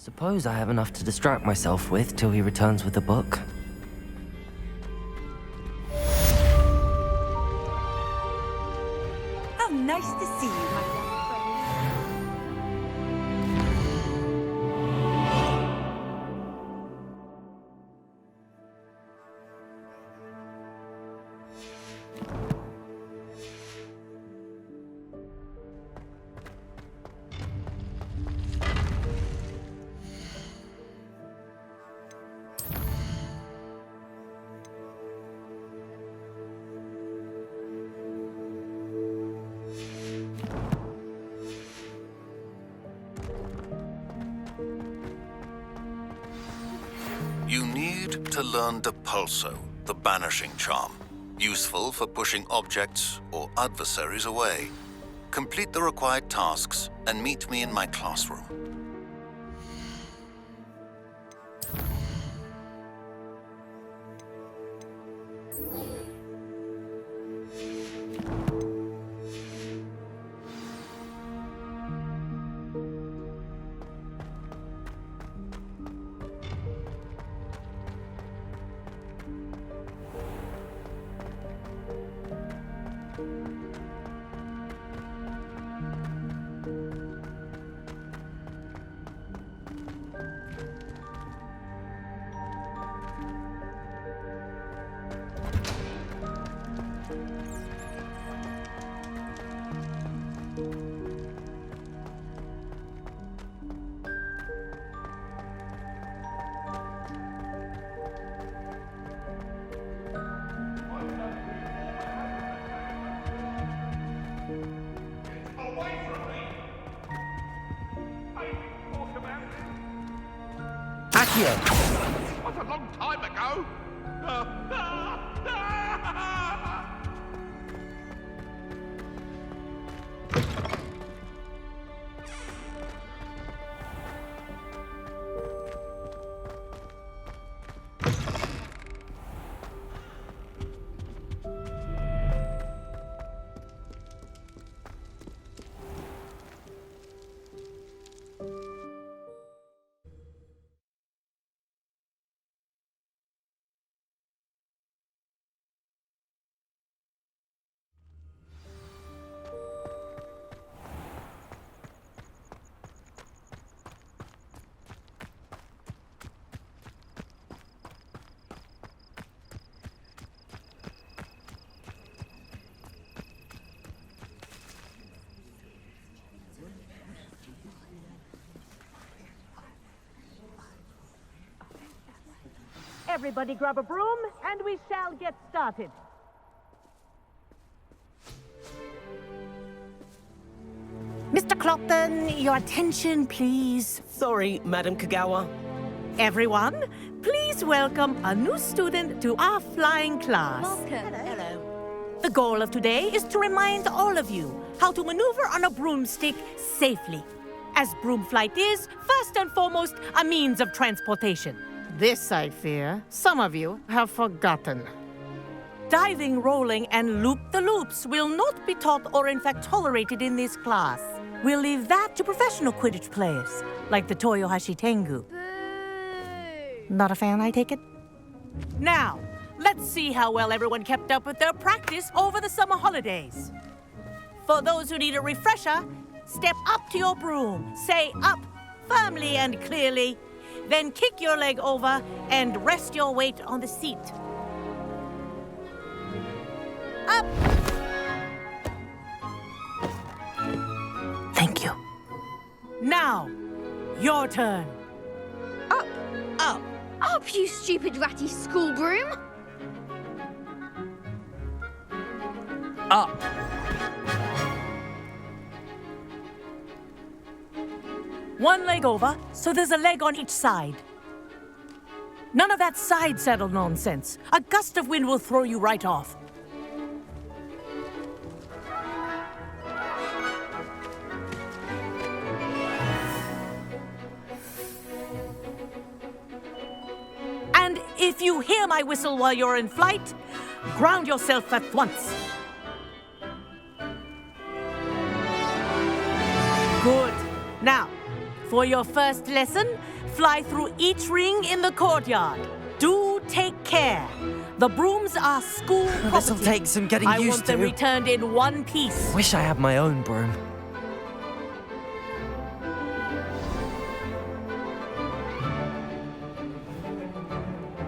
Suppose I have enough to distract myself with till he returns with the book. How nice to see you, my young friend. You need to learn Depulso, the banishing charm, useful for pushing objects or adversaries away. Complete the required tasks and meet me in my classroom. What a long time ago! Everybody grab a broom, and we shall get started. Mr. Clopton, your attention, please. Sorry, Madam Kagawa. Everyone, please welcome a new student to our flying class. Welcome. Hello. The goal of today is to remind all of you how to maneuver on a broomstick safely, as broom flight is, first and foremost, a means of transportation. This, I fear, some of you have forgotten. Diving, rolling, and loop-the-loops will not be taught or in fact tolerated in this class. We'll leave that to professional Quidditch players, like the Toyohashi Tengu. Not a fan, I take it? Now, let's see how well everyone kept up with their practice over the summer holidays. For those who need a refresher, step up to your broom, say up firmly and clearly, then kick your leg over and rest your weight on the seat. Up! Thank you. Now, your turn. Up! Up! Up, you stupid ratty school broom! Up! One leg over, so there's a leg on each side. None of that side saddle nonsense. A gust of wind will throw you right off. And if you hear my whistle while you're in flight, ground yourself at once. Good. Now, for your first lesson, fly through each ring in the courtyard. Do take care. The brooms are school property. This'll take some getting I used want them to. returned in one piece. Wish I had my own broom.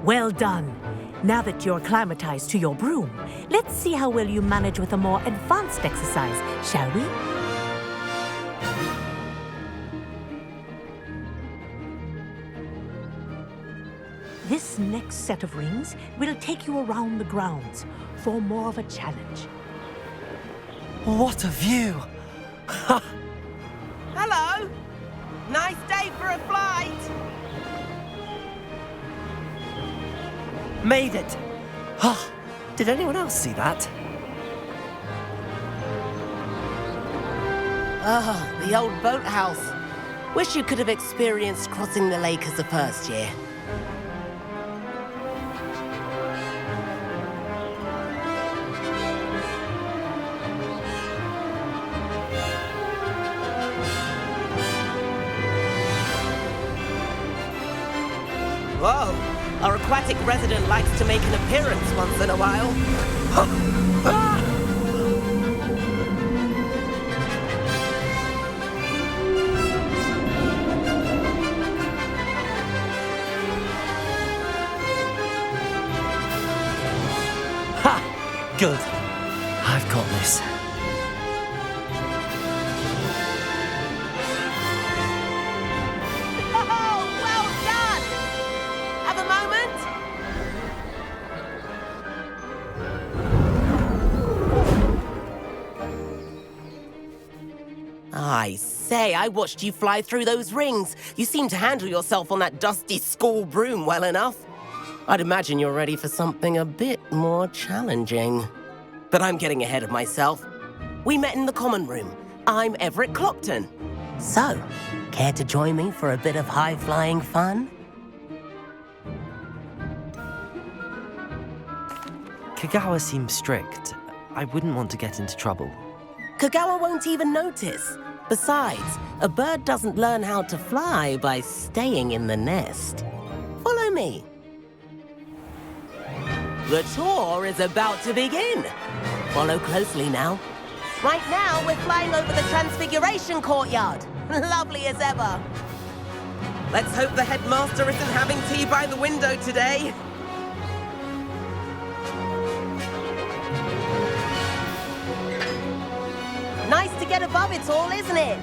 Well done. Now that you're acclimatized to your broom, let's see how well you manage with a more advanced exercise, shall we? This next set of rings will take you around the grounds for more of a challenge. What a view! Hello! Nice day for a flight! Made it! Oh, did anyone else see that? Oh, the old boathouse. Wish you could have experienced crossing the lake as a first year. Whoa! Our aquatic resident likes to make an appearance once in a while. Ha! Good. I've got this. Oh, well done! Have a moment? I say, I watched you fly through those rings. You seem to handle yourself on that dusty school broom well enough. I'd imagine you're ready for something a bit more challenging. But I'm getting ahead of myself. We met in the common room. I'm Everett Clopton. So, care to join me for a bit of high-flying fun? Kagawa seems strict. I wouldn't want to get into trouble. Kagawa won't even notice. Besides, a bird doesn't learn how to fly by staying in the nest. Follow me. The tour is about to begin. Follow closely now. Right now, we're flying over the Transfiguration Courtyard. Lovely as ever. Let's hope the headmaster isn't having tea by the window today. Nice to get above it all, isn't it?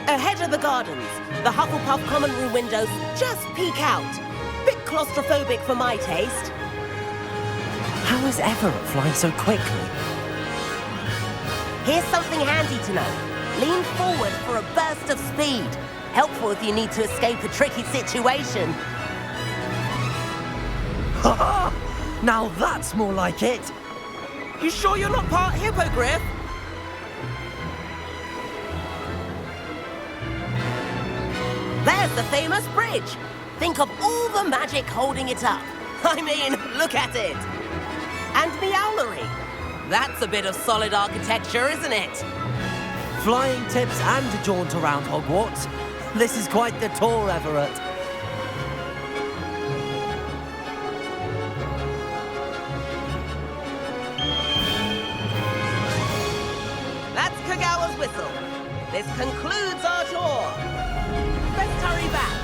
Ahead of the gardens, the Hufflepuff common room windows just peek out. Bit claustrophobic for my taste. How is Everett flying so quickly? Here's something handy to know. Lean forward for a burst of speed. Helpful if you need to escape a tricky situation. Now that's more like it! You sure you're not part hippogriff? There's the famous bridge. Think of all the magic holding it up. I mean, look at it. And Meowlery. That's a bit of solid architecture, isn't it? Flying tips and a jaunt around Hogwarts. This is quite the tour, Everett. That's Kagawa's whistle. This concludes our tour. Let's hurry back.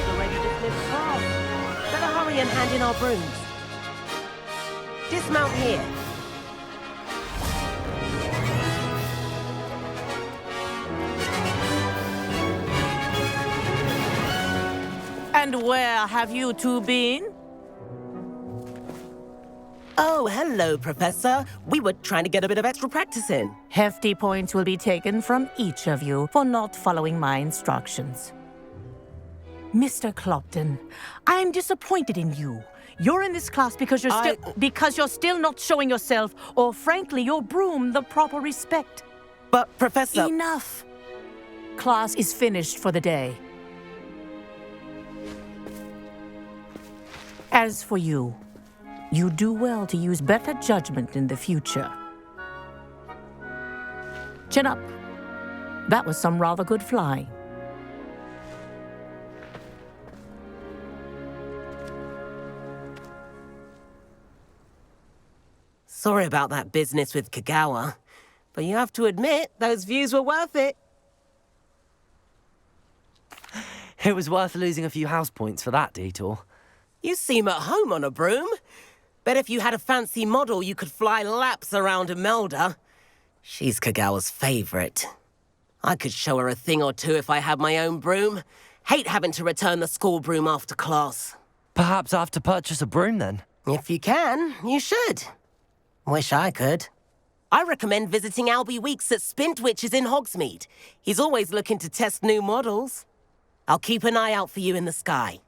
Already dismissed class. Better hurry and hand in our brooms. Dismount here. And where have you two been? Oh, hello, Professor. We were trying to get a bit of extra practice in. Hefty points will be taken from each of you for not following my instructions. Mr. Clopton, I'm disappointed in you. You're in this class because you're still not showing yourself, or frankly, your broom the proper respect. But, Professor... Enough. Class is finished for the day. As for you, you do well to use better judgment in the future. Chin up. That was some rather good flying. Sorry about that business with Kagawa, but you have to admit, those views were worth it. It was worth losing a few house points for that detour. You seem at home on a broom. Bet if you had a fancy model, you could fly laps around Imelda. She's Kagawa's favorite. I could show her a thing or two if I had my own broom. Hate having to return the school broom after class. Perhaps I have to purchase a broom then. If you can, you should. Wish I could. I recommend visiting Albie Weeks at Spintwitches in Hogsmeade. He's always looking to test new models. I'll keep an eye out for you in the sky.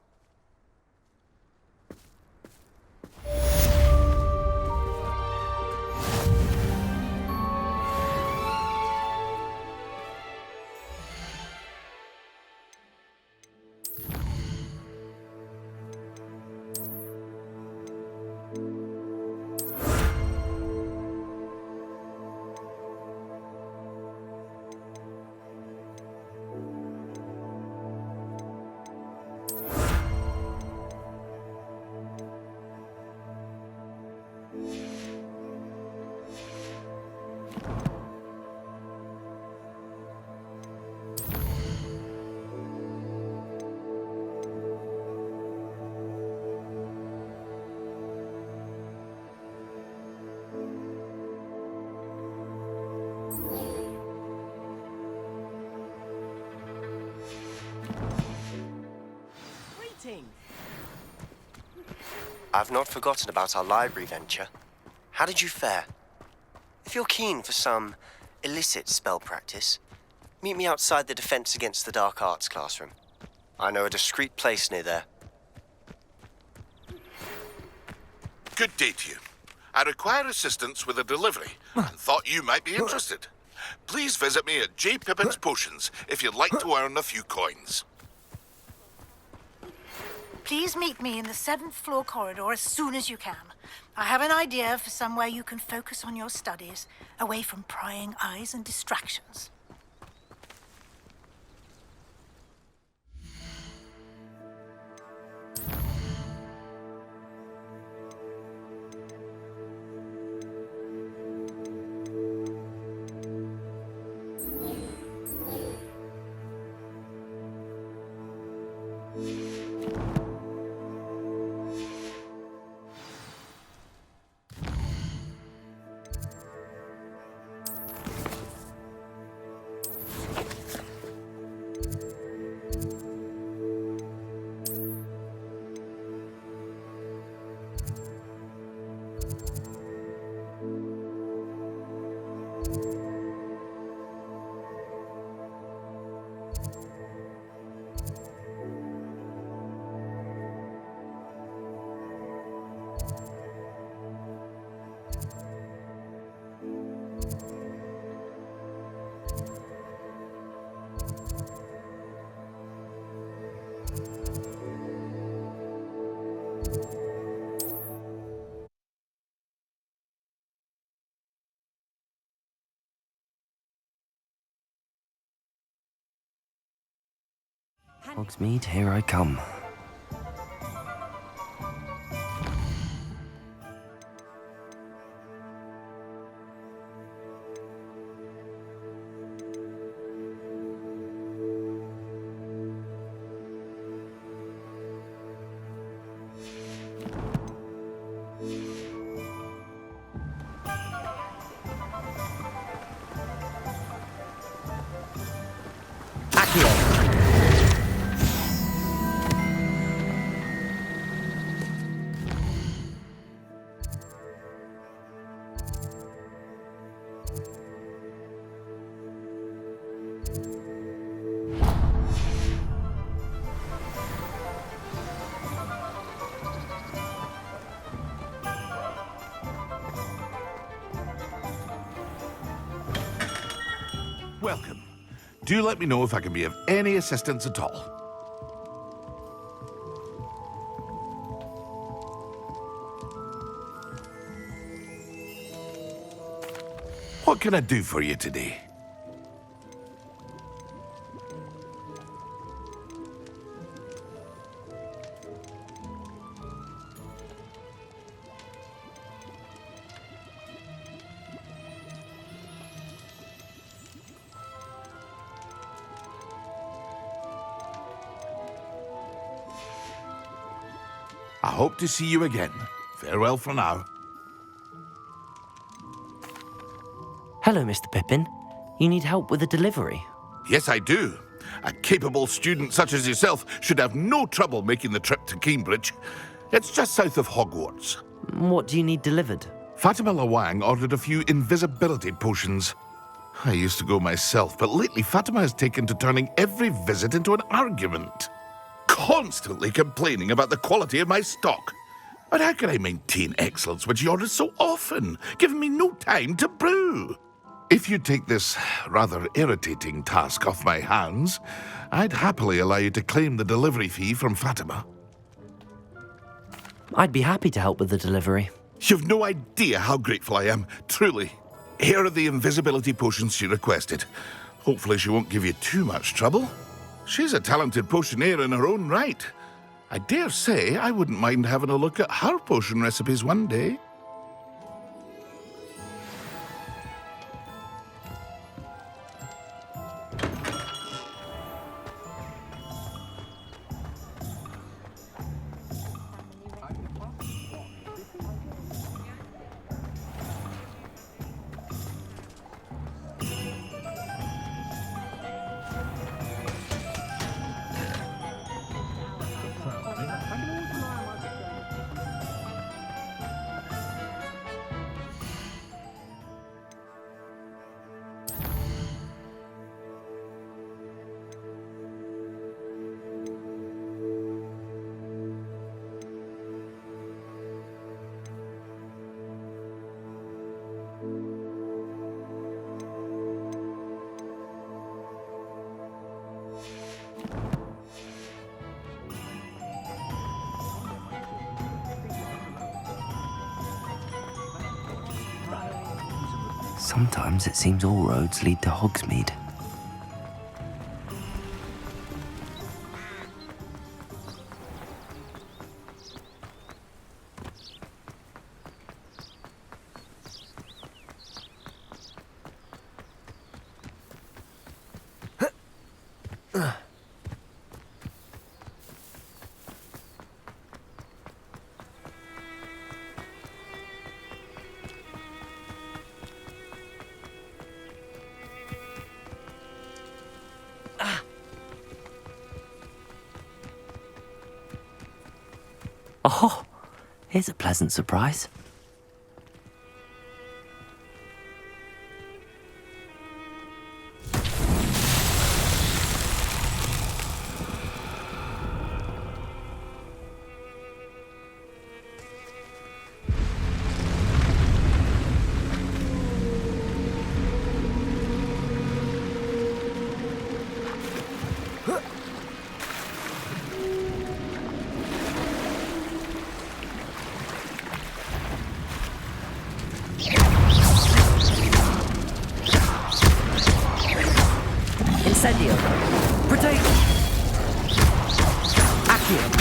I've not forgotten about our library venture. How did you fare? If you're keen for some illicit spell practice, meet me outside the Defense Against the Dark Arts classroom. I know a discreet place near there. Good day to you. I require assistance with a delivery and thought you might be interested. Please visit me at J. Pippin's Potions if you'd like to earn a few coins. Please meet me in the 7th floor corridor as soon as you can. I have an idea for somewhere you can focus on your studies, away from prying eyes and distractions. Hogsmeade, here I come. Welcome. Do let me know if I can be of any assistance at all. What can I do for you today? I hope to see you again. Farewell for now. Hello, Mr. Pippin. You need help with a delivery? Yes, I do. A capable student such as yourself should have no trouble making the trip to Cambridge. It's just south of Hogwarts. What do you need delivered? Fatima Lawang ordered a few invisibility potions. I used to go myself, but lately Fatima has taken to turning every visit into an argument. Constantly complaining about the quality of my stock. But how can I maintain excellence when she orders so often, giving me no time to brew? If you take this rather irritating task off my hands, I'd happily allow you to claim the delivery fee from Fatima. I'd be happy to help with the delivery. You've no idea how grateful I am, truly. Here are the invisibility potions she requested. Hopefully she won't give you too much trouble. She's a talented potioneer in her own right. I dare say I wouldn't mind having a look at her potion recipes one day. Sometimes it seems all roads lead to Hogsmeade. Oh, here's a pleasant surprise. Incendio. Potato. Accio.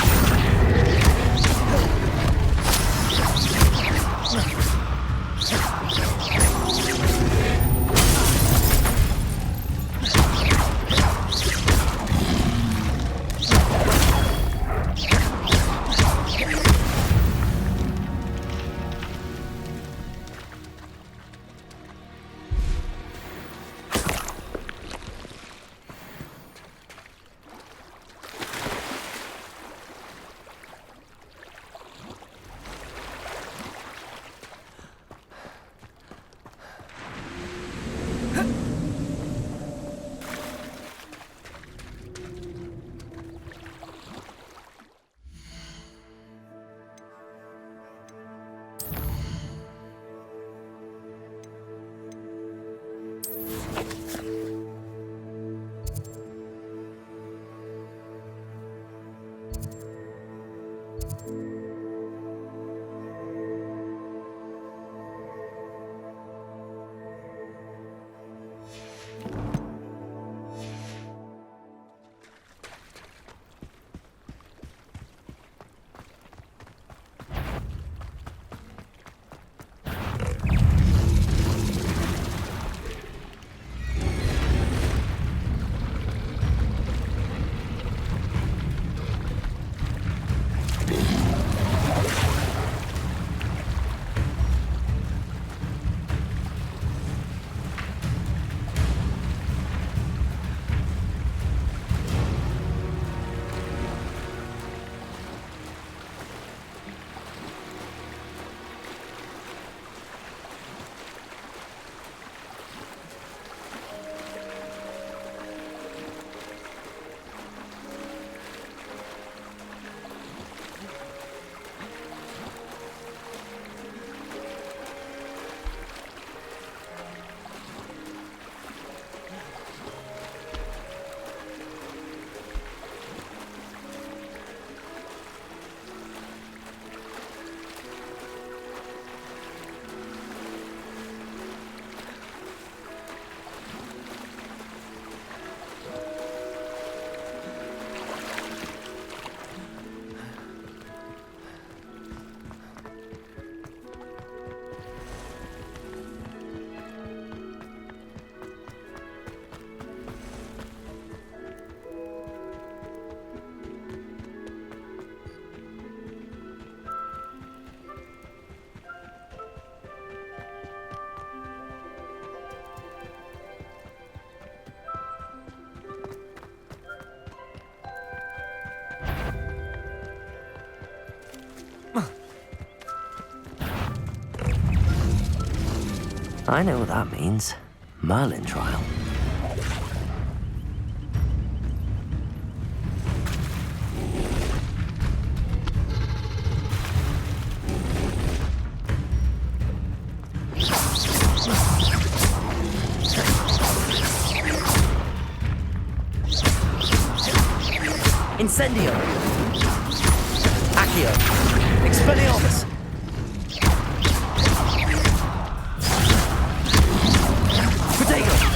I know what that means. Merlin trial. Incendio! Accio! Expelliarmus! Protego!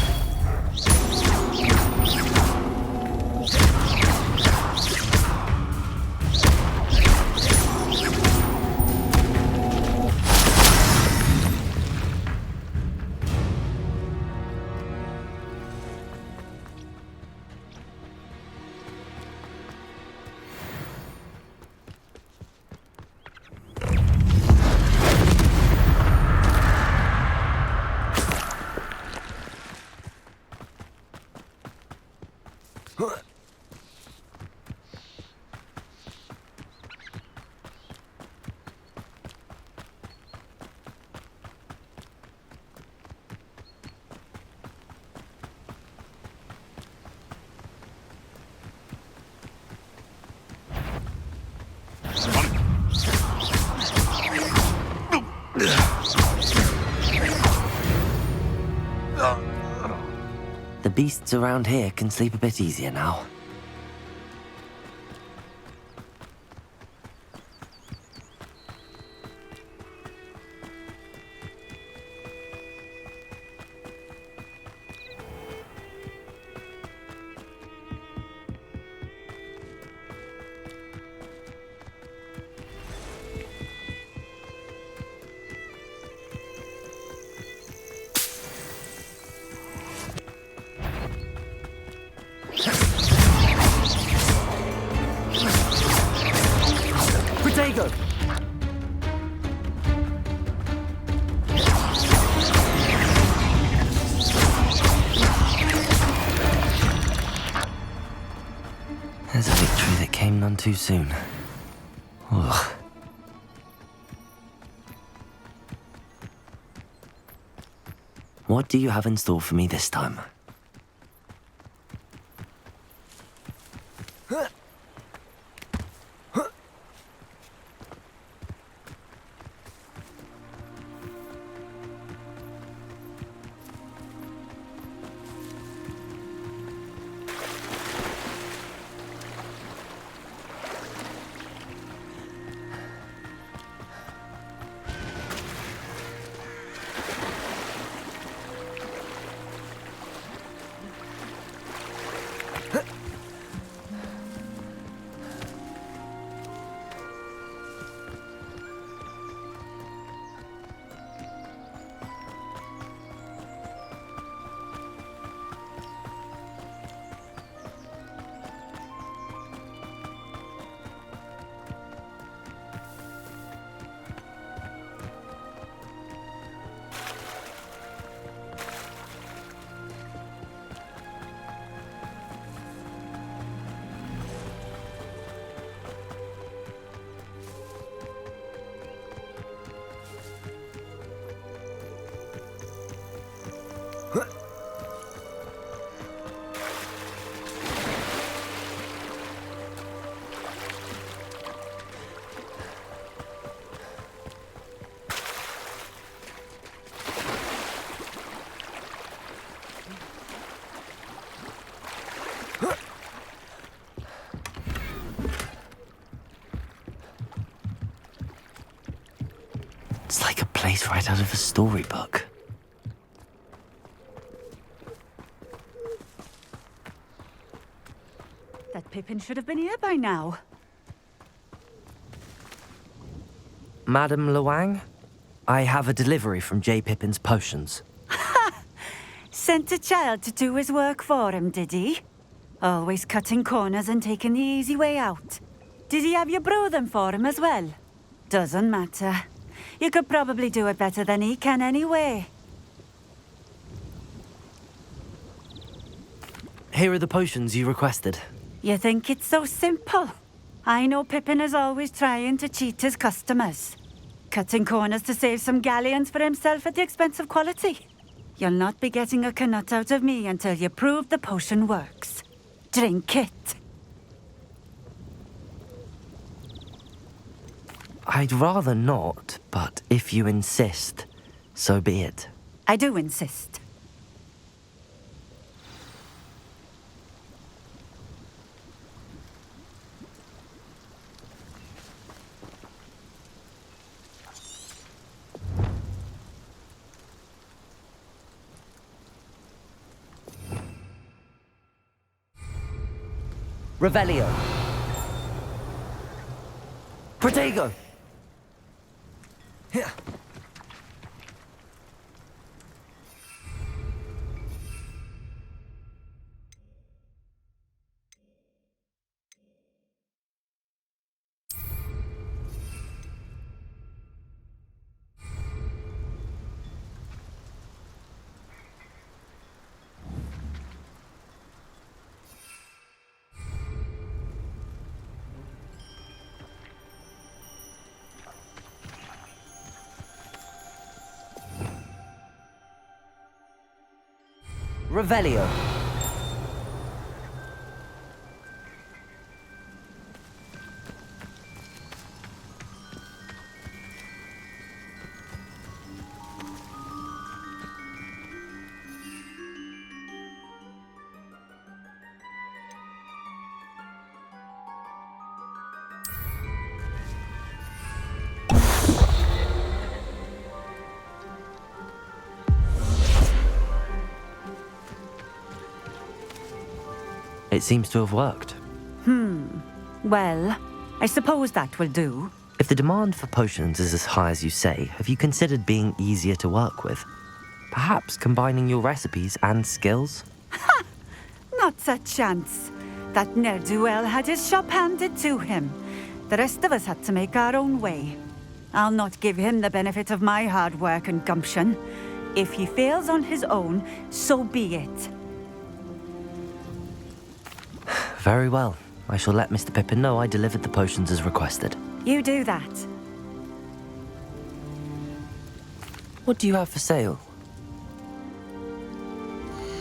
The beasts around here can sleep a bit easier now. Protego! There's a victory that came none too soon. Ugh. What do you have in store for me this time? It's like a place right out of a storybook. That Pippin should have been here by now. Madam Luang, I have a delivery from J. Pippin's potions. Sent a child to do his work for him, did he? Always cutting corners and taking the easy way out. Did he have you brew them for him as well? Doesn't matter. You could probably do it better than he can anyway. Here are the potions you requested. You think it's so simple? I know Pippin is always trying to cheat his customers. cutting corners to save some galleons for himself at the expense of quality. You'll not be getting a nut out of me until you prove the potion works. Drink it. I'd rather not, but if you insist, so be it. I do insist. Revelio. Protego. Here. Revelio. It seems to have worked. Well, I suppose that will do. If the demand for potions is as high as you say, have you considered being easier to work with? Perhaps combining your recipes and skills? Not a chance. That ne'er-do-well had his shop handed to him. The rest of us had to make our own way. I'll not give him the benefit of my hard work and gumption. If he fails on his own, so be it. Very well. I shall let Mr. Pippin know I delivered the potions as requested. You do that. What do you have for sale?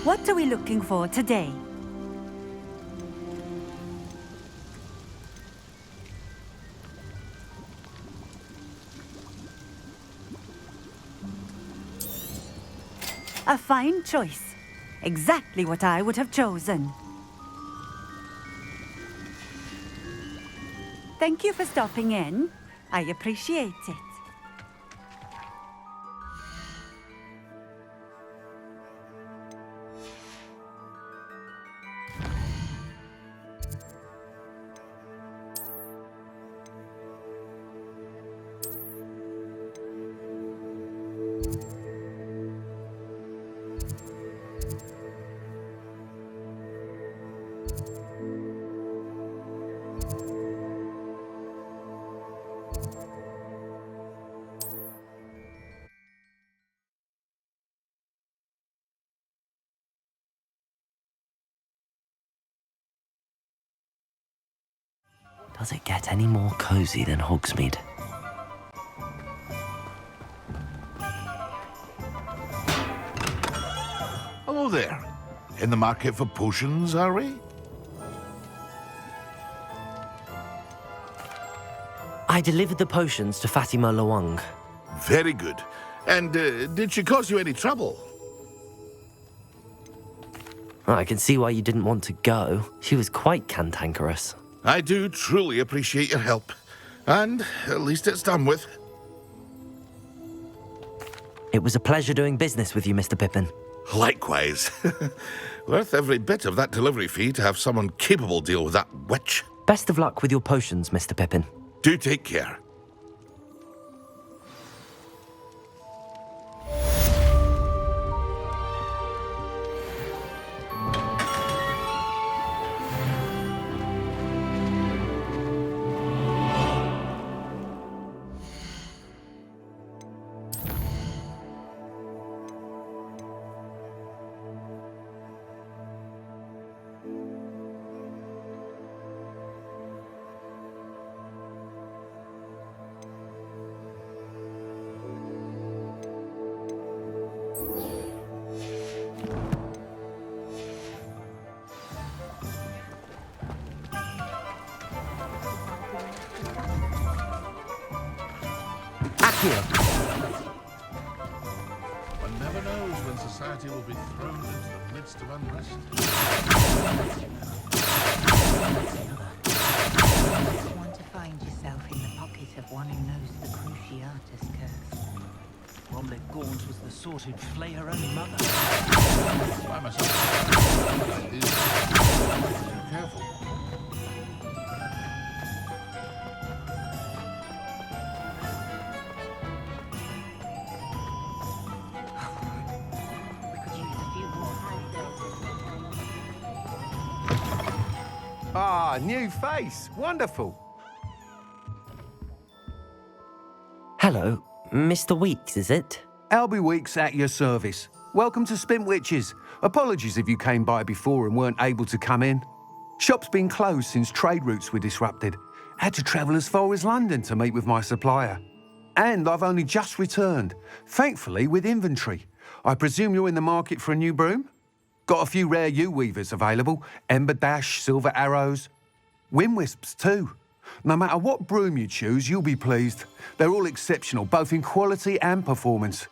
What are we looking for today? A fine choice. Exactly what I would have chosen. Thank you for stopping in. I appreciate it. Does it get any more cozy than Hogsmeade? Hello there. In the market for potions, are we? I delivered the potions to Fatima Lawang. Very good. And did she cause you any trouble? I can see why you didn't want to go. She was quite cantankerous. I do truly appreciate your help. And at least it's done with. It was a pleasure doing business with you, Mr. Pippin. Likewise. Worth every bit of that delivery fee to have someone capable deal with that witch. Best of luck with your potions, Mr. Pippin. Do take care. you. One never knows when society will be thrown into the midst of unrest. You want to find yourself in the pocket of one who knows the Cruciatus curse. Bromley Gaunt was the sort who'd flay her own mother. I myself like these. Be careful. We could use a few more handbells. Ah, new face. Wonderful. Hello, Mr. Weeks, is it? Albie Weeks at your service. Welcome to Spintwitches. Apologies if you came by before and weren't able to come in. Shop's been closed since trade routes were disrupted. Had to travel as far as London to meet with my supplier. And I've only just returned, thankfully with inventory. I presume you're in the market for a new broom? Got a few rare yew-weavers available. Ember Dash, Silver Arrows. Wind Wisps too. No matter what broom you choose, you'll be pleased. They're all exceptional, both in quality and performance.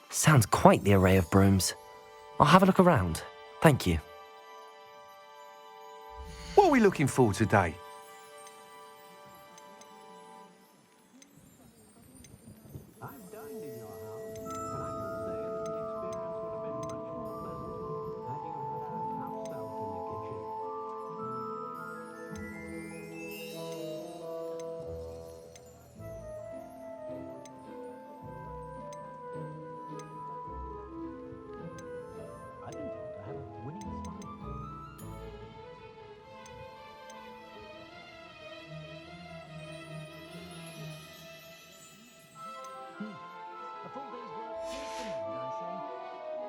Sounds quite the array of brooms. I'll have a look around. Thank you. What are we looking for today?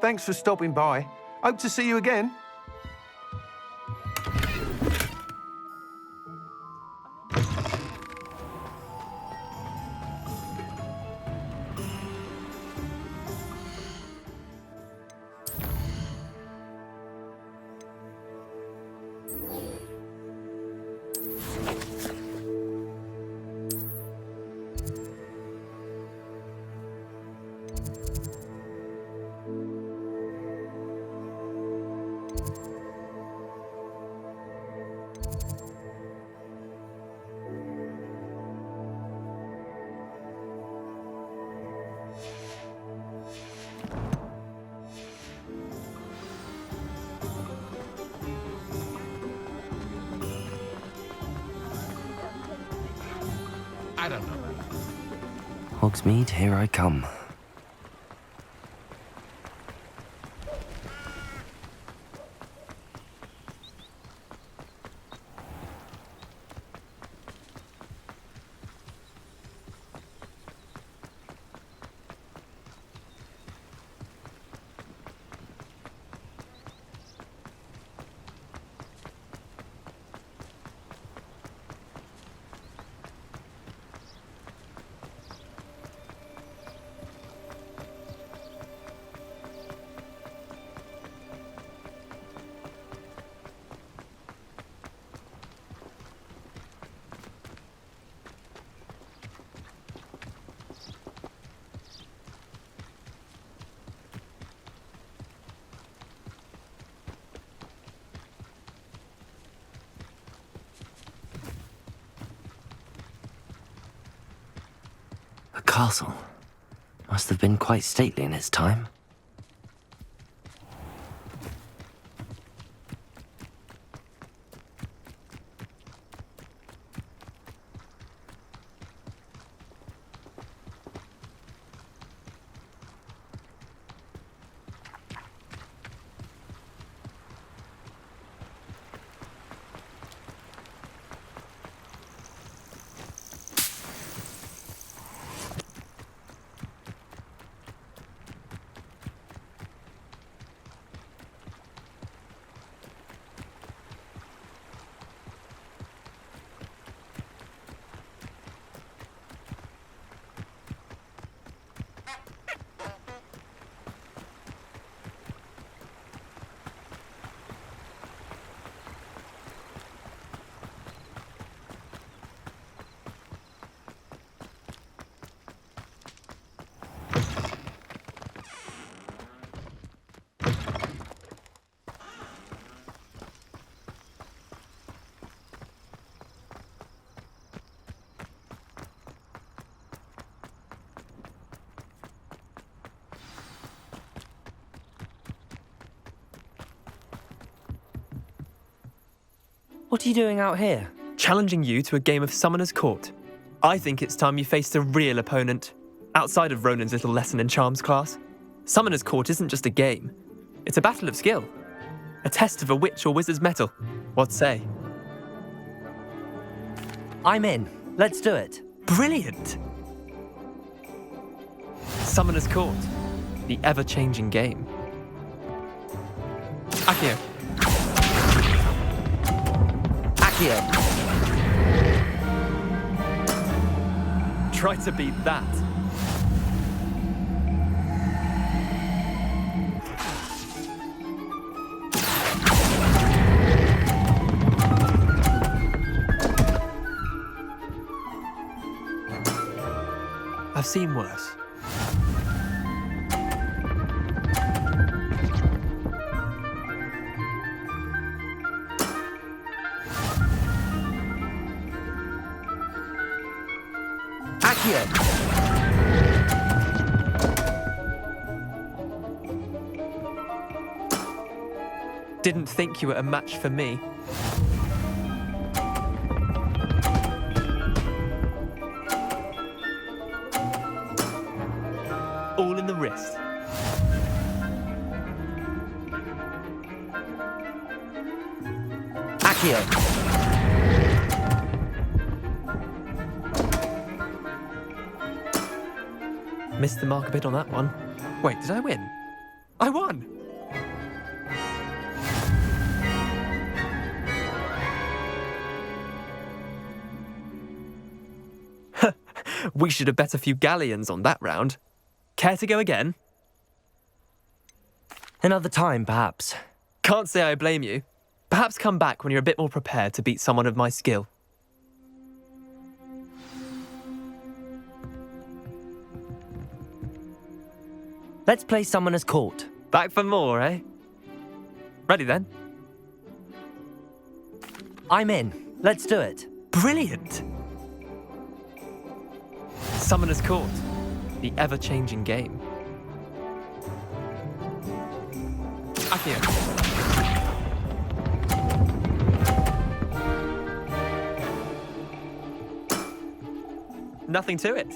Thanks for stopping by. Hope to see you again. I don't know. Hogsmeade, here I come. The castle must have been quite stately in its time. What are you doing out here? Challenging you to a game of Summoner's Court. I think it's time you faced a real opponent, outside of Ronan's little lesson in charms class. Summoner's Court isn't just a game. It's a battle of skill. A test of a witch or wizard's mettle. What say? I'm in. Let's do it. Brilliant! Summoner's Court. The ever-changing game. Akio. Akio. Try to beat that. I've seen worse. Akio. Didn't think you were a match for me. All in the wrist. Akio. Missed the mark a bit on that one. Wait, did I win? I won! We should have bet a few galleons on that round. Care to go again? Another time, perhaps. Can't say I blame you. Perhaps come back when you're a bit more prepared to beat someone of my skill. Let's play Summoner's Court. Back for more, eh? Ready then? I'm in. Let's do it. Brilliant! Summoner's Court. The ever-changing game. Akio. Nothing to it.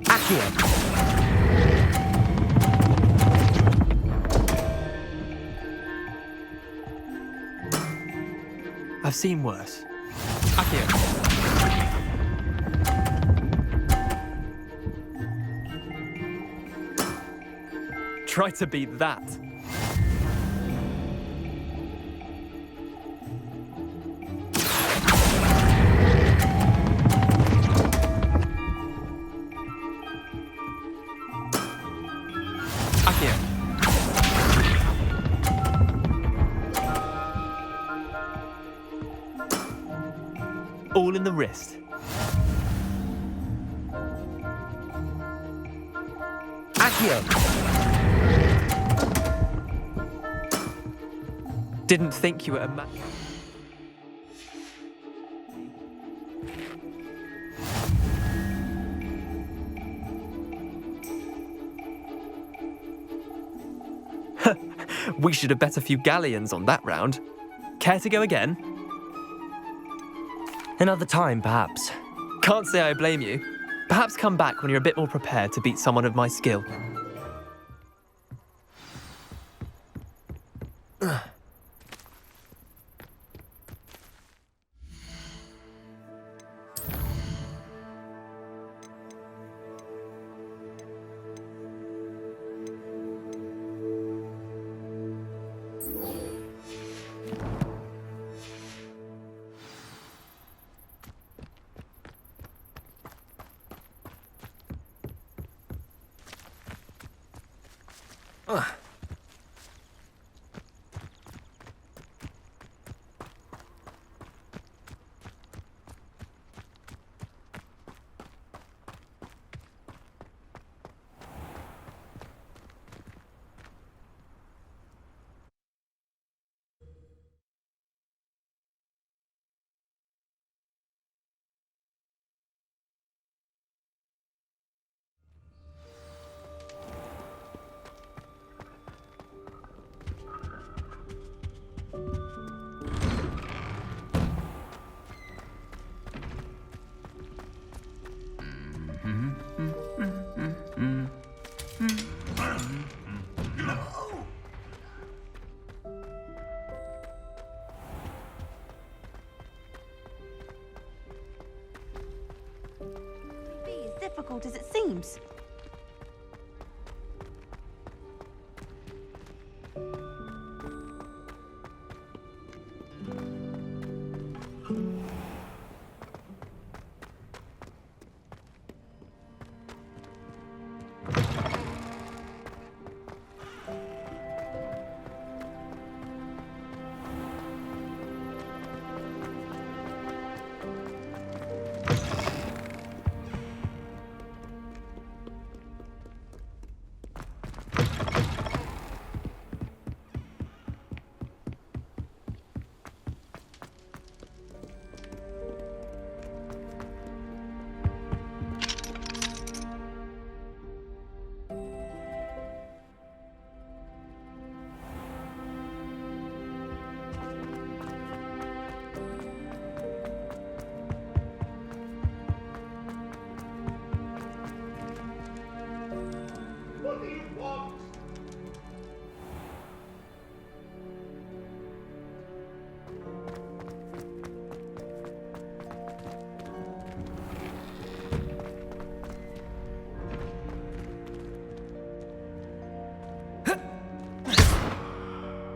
Akio. I've seen worse. Akio. Try to beat that. Akio. All in the wrist. Akio. Didn't think you were a match. We should have bet a few galleons on that round. Care to go again? Another time, perhaps. Can't say I blame you. Perhaps come back when you're a bit more prepared to beat someone of my skill. difficult as it seems.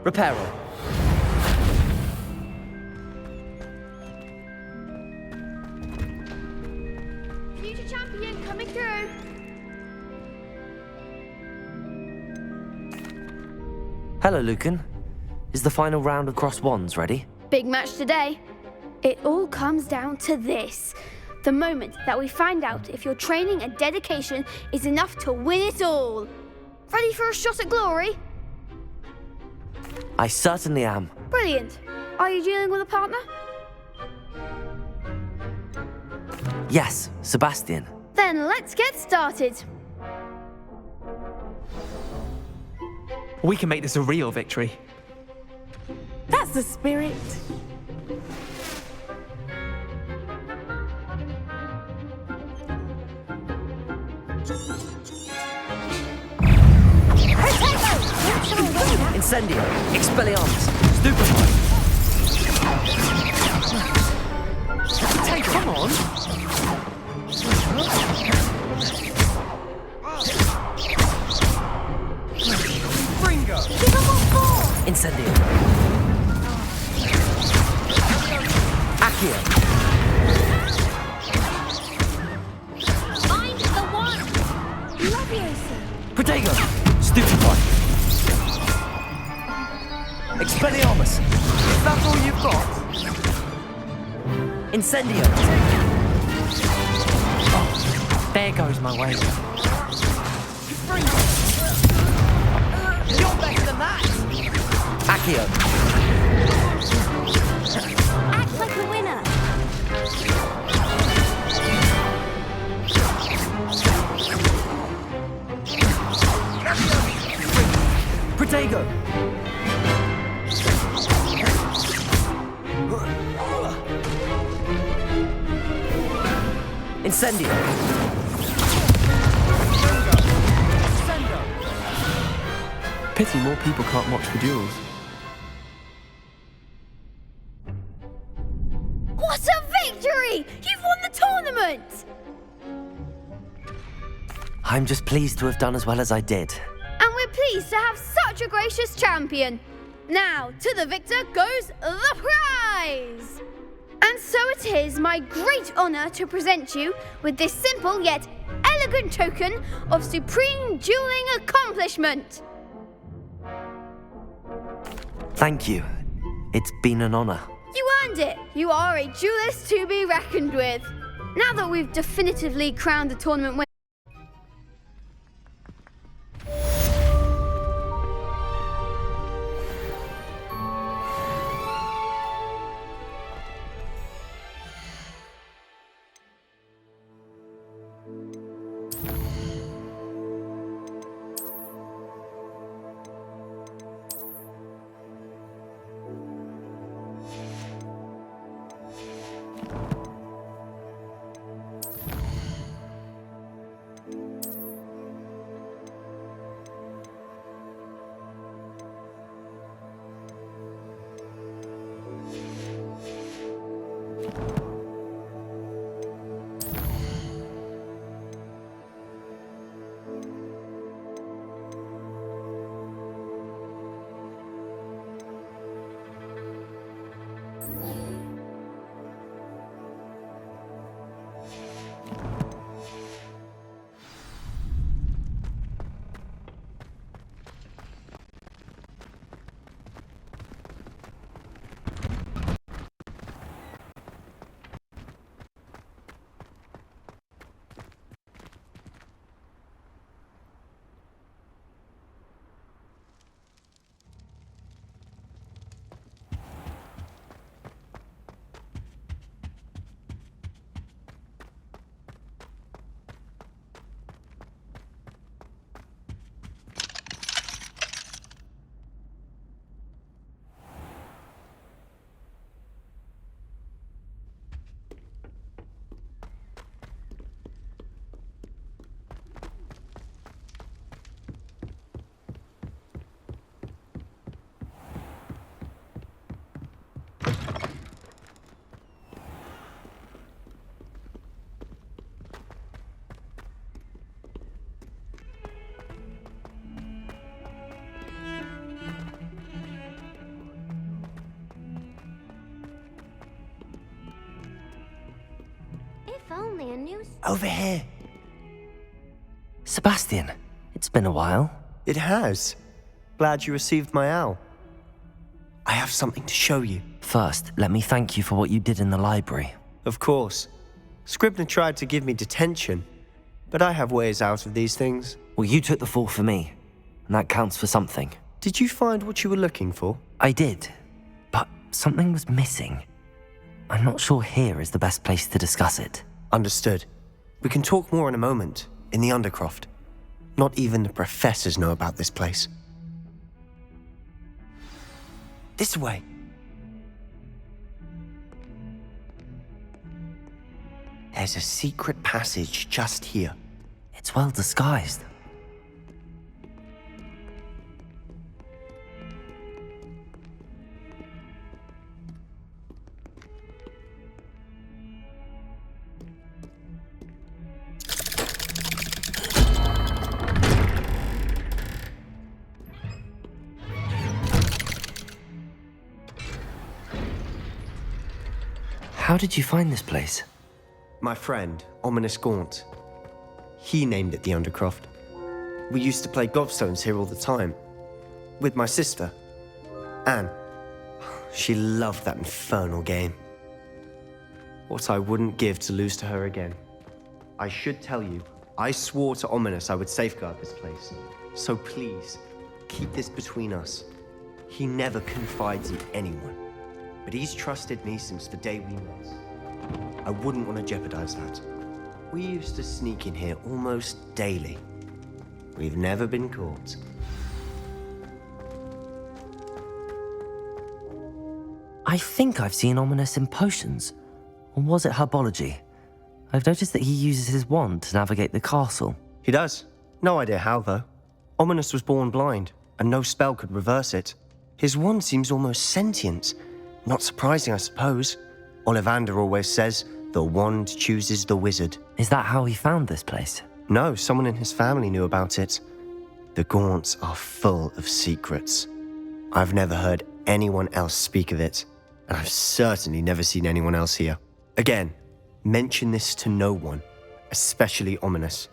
Reparo. Future champion coming through. Hello, Lucan. Is the final round of Cross Wands ready? Big match today. It all comes down to this. The moment that we find out if your training and dedication is enough to win it all. Ready for a shot at glory? I certainly am. Brilliant. Are you dealing with a partner? Yes, Sebastian. Then let's get started. We can make this a real victory. That's the spirit. Incendio. Expelliarmus. Stupefy. Hey, come on. Bringo! Give him a ball. Incendio. Accio. Find the one. Leviosa. Protego. Stupefy. Expelliarmus! Is that all you've got? Incendio! Oh, there goes my way. You're better than that. Accio! Act like a winner. Protego! Incendio! Pity more people can't watch the duels. What a victory! You've won the tournament! I'm just pleased to have done as well as I did. And we're pleased to have such a gracious champion. Now, to the victor goes the prize! And so it is my great honour to present you with this simple yet elegant token of supreme dueling accomplishment. Thank you. It's been an honour. You earned it. You are a duelist to be reckoned with. Now that we've definitively crowned the tournament winner, If only a new... Over here. Sebastian, it's been a while. It has. Glad you received my owl. I have something to show you. First, let me thank you for what you did in the library. Of course. Scribner tried to give me detention, but I have ways out of these things. Well, you took the fall for me, and that counts for something. Did you find what you were looking for? I did, but something was missing. I'm not sure here is the best place to discuss it. Understood. We can talk more in a moment, in the Undercroft. Not even the professors know about this place. This way. There's a secret passage just here. It's well disguised. How did you find this place? My friend, Ominous Gaunt. He named it the Undercroft. We used to play gobstones here all the time. With my sister, Anne. She loved that infernal game. What I wouldn't give to lose to her again. I should tell you, I swore to Ominous I would safeguard this place. So please, keep this between us. He never confides in anyone. But he's trusted me since the day we met. I wouldn't want to jeopardize that. We used to sneak in here almost daily. We've never been caught. I think I've seen Ominous in potions. Or was it herbology? I've noticed that he uses his wand to navigate the castle. He does. No idea how, though. Ominous was born blind, and no spell could reverse it. His wand seems almost sentient. Not surprising, I suppose. Ollivander always says, the wand chooses the wizard. Is that how he found this place? No, someone in his family knew about it. The Gaunts are full of secrets. I've never heard anyone else speak of it, and I've certainly never seen anyone else here. Again, mention this to no one, especially Ominous.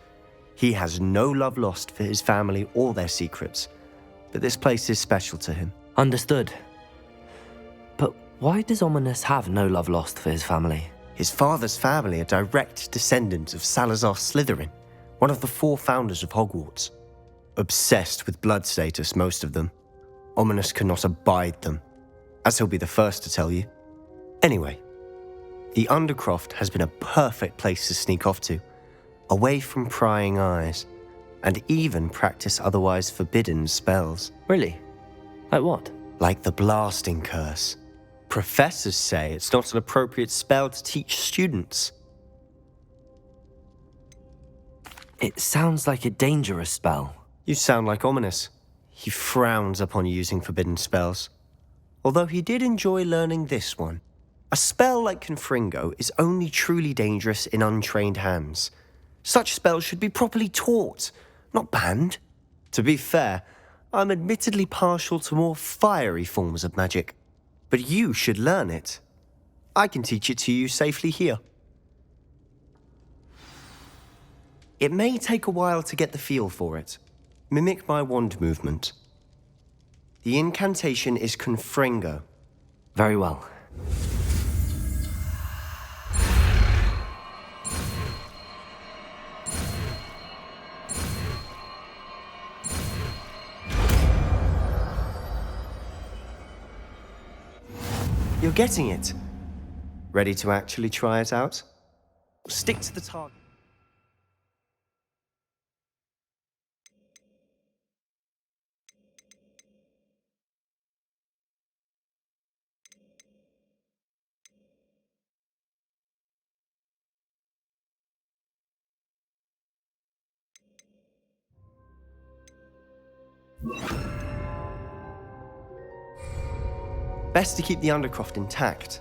He has no love lost for his family or their secrets, but this place is special to him. Understood. But why does Ominous have no love lost for his family? His father's family are direct descendants of Salazar Slytherin, one of the 4 founders of Hogwarts. Obsessed with blood status, most of them. Ominous cannot abide them, as he'll be the first to tell you. Anyway, the Undercroft has been a perfect place to sneak off to, away from prying eyes, and even practice otherwise forbidden spells. Really? Like what? Like the blasting curse. Professors say it's not an appropriate spell to teach students. It sounds like a dangerous spell. You sound like Ominous. He frowns upon using forbidden spells. Although he did enjoy learning this one. A spell like Confringo is only truly dangerous in untrained hands. Such spells should be properly taught, not banned. To be fair, I'm admittedly partial to more fiery forms of magic. But you should learn it. I can teach it to you safely here. It may take a while to get the feel for it. Mimic my wand movement. The incantation is Confringo. Very well. You're getting it. Ready to actually try it out? Stick to the target. Best to keep the undercroft intact.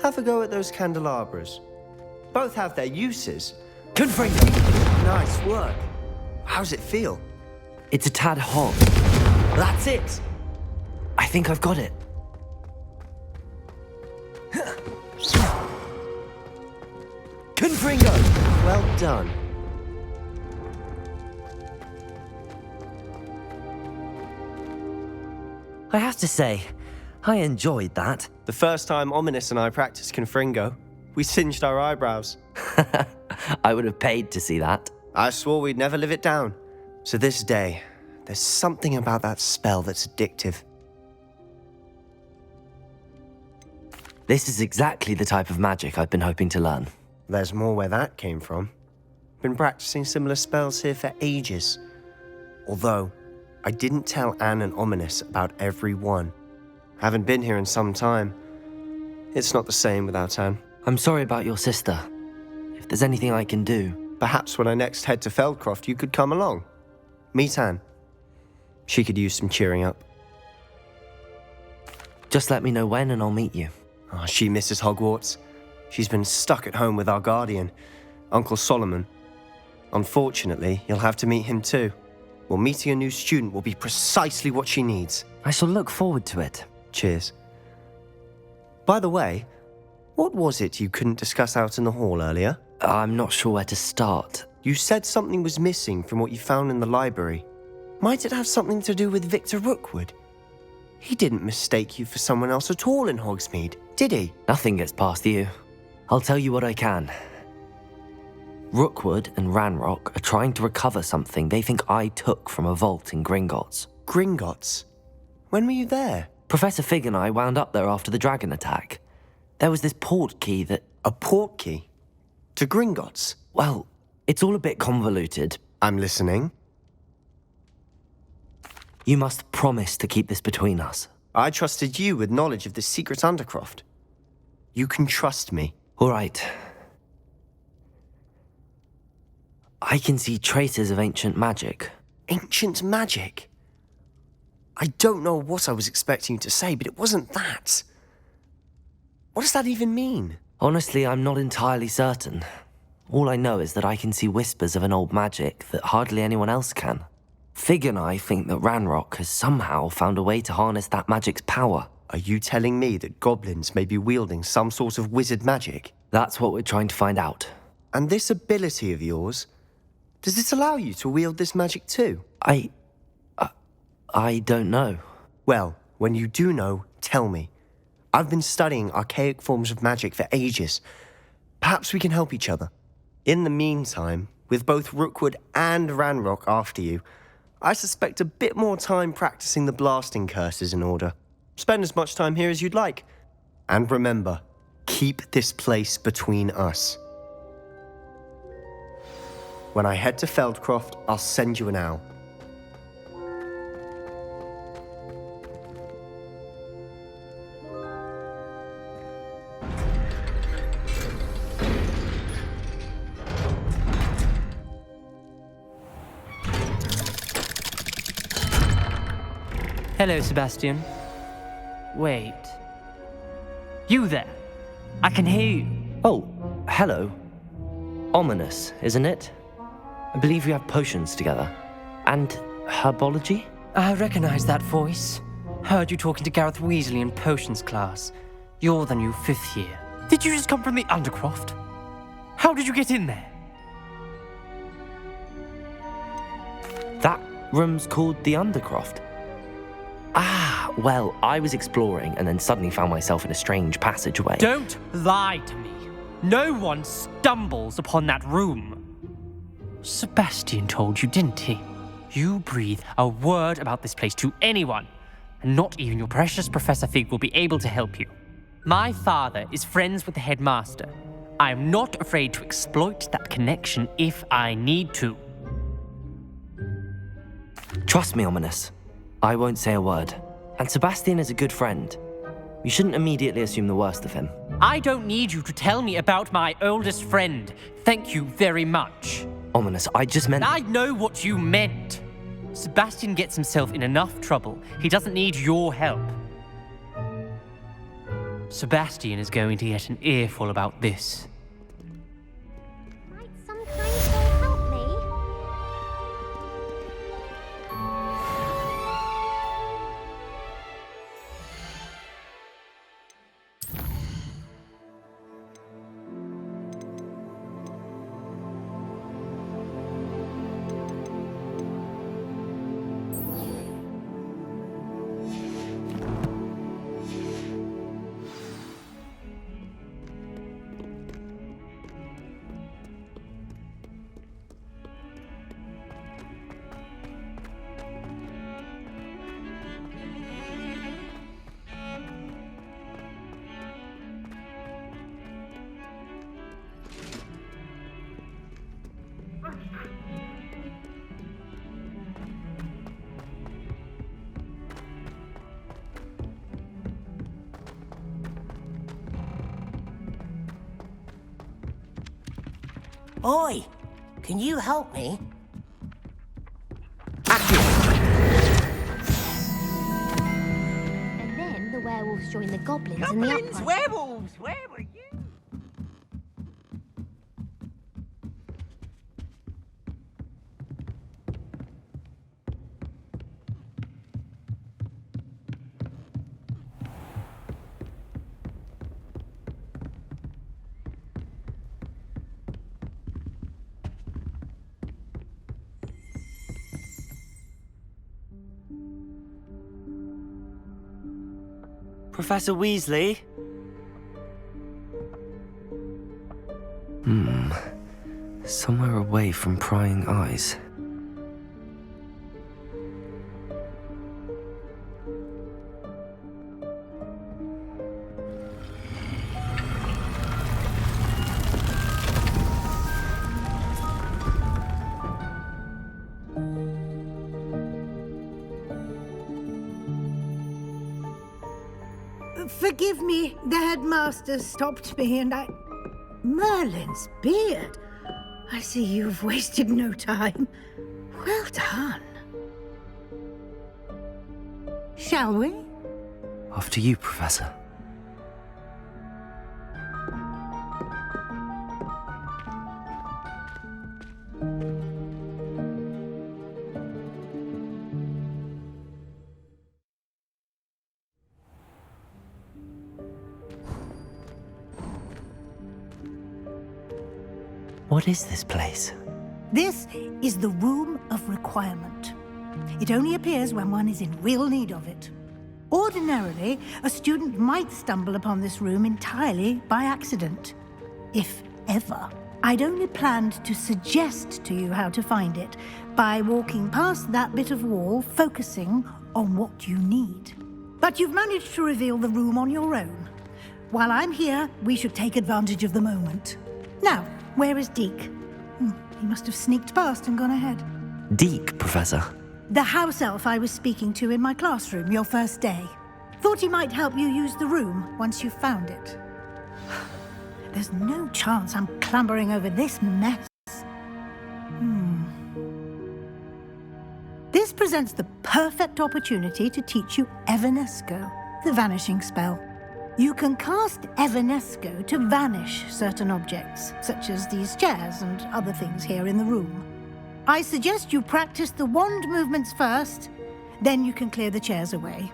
Have a go at those candelabras. Both have their uses. Confringo! Nice work. How's it feel? It's a tad hot. That's it! I think I've got it. Confringo! Well done. I have to say, I enjoyed that. The first time Ominous and I practiced Confringo, we singed our eyebrows. I would have paid to see that. I swore we'd never live it down. So this day, there's something about that spell that's addictive. This is exactly the type of magic I've been hoping to learn. There's more where that came from. Been practicing similar spells here for ages. Although, I didn't tell Anne and Ominous about every one. Haven't been here in some time. It's not the same without Anne. I'm sorry about your sister. If there's anything I can do... Perhaps when I next head to Feldcroft, you could come along. Meet Anne. She could use some cheering up. Just let me know when and I'll meet you. Oh, she misses Hogwarts. She's been stuck at home with our guardian, Uncle Solomon. Unfortunately, you'll have to meet him too. Well, meeting a new student will be precisely what she needs. I shall look forward to it. Cheers. By the way, what was it you couldn't discuss out in the hall earlier? I'm not sure where to start. You said something was missing from what you found in the library. Might it have something to do with Victor Rookwood? He didn't mistake you for someone else at all in Hogsmeade, did he? Nothing gets past you. I'll tell you what I can. Rookwood and Ranrock are trying to recover something they think I took from a vault in Gringotts. Gringotts? When were you there? Professor Fig and I wound up there after the dragon attack. There was this port key that... A port key? To Gringotts? Well, it's all a bit convoluted. I'm listening. You must promise to keep this between us. I trusted you with knowledge of this secret undercroft. You can trust me. All right. I can see traces of ancient magic. Ancient magic? I don't know what I was expecting you to say, but it wasn't that. What does that even mean? Honestly, I'm not entirely certain. All I know is that I can see whispers of an old magic that hardly anyone else can. Fig and I think that Ranrock has somehow found a way to harness that magic's power. Are you telling me that goblins may be wielding some sort of wizard magic? That's what we're trying to find out. And this ability of yours, does it allow you to wield this magic too? I don't know. Well, when you do know, tell me. I've been studying archaic forms of magic for ages. Perhaps we can help each other. In the meantime, with both Rookwood and Ranrock after you, I suspect a bit more time practicing the blasting curse is in order. Spend as much time here as you'd like. And remember, keep this place between us. When I head to Feldcroft, I'll send you an owl. Hello, Sebastian. Wait. You there? I can hear you. Oh, hello. Ominous, isn't it? I believe we have potions together. And herbology? I recognize that voice. Heard you talking to Gareth Weasley in potions class. You're the new 5th year. Did you just come from the Undercroft? How did you get in there? That room's called the Undercroft. Ah, well, I was exploring and then suddenly found myself in a strange passageway. Don't lie to me. No one stumbles upon that room. Sebastian told you, didn't he? You breathe a word about this place to anyone, and not even your precious Professor Fig will be able to help you. My father is friends with the headmaster. I am not afraid to exploit that connection if I need to. Trust me, Ominous. I won't say a word. And Sebastian is a good friend. You shouldn't immediately assume the worst of him. I don't need you to tell me about my oldest friend. Thank you very much. Ominous, I just meant... I know what you meant. Sebastian gets himself in enough trouble. He doesn't need your help. Sebastian is going to get an earful about this. Might some kind soul help me? Oi! Can you help me? And then the werewolves join the goblins in the Goblins, upright. werewolves, where were you? Professor Weasley? Somewhere away from prying eyes. Forgive me, the headmaster stopped me and I... Merlin's beard. I see you've wasted no time. Well done. Shall we? After you, Professor. What is this place? This is the Room of Requirement. It only appears when one is in real need of it. Ordinarily, a student might stumble upon this room entirely by accident, if ever. I'd only planned to suggest to you how to find it by walking past that bit of wall, focusing on what you need. But you've managed to reveal the room on your own. While I'm here, we should take advantage of the moment. Now, where is Deke? He must have sneaked past and gone ahead. Deke, Professor. The house elf I was speaking to in my classroom your first day. Thought he might help you use the room once you found it. There's no chance I'm clambering over this mess. This presents the perfect opportunity to teach you Evanesco, the vanishing spell. You can cast Evanesco to vanish certain objects, such as these chairs and other things here in the room. I suggest you practice the wand movements first, then you can clear the chairs away.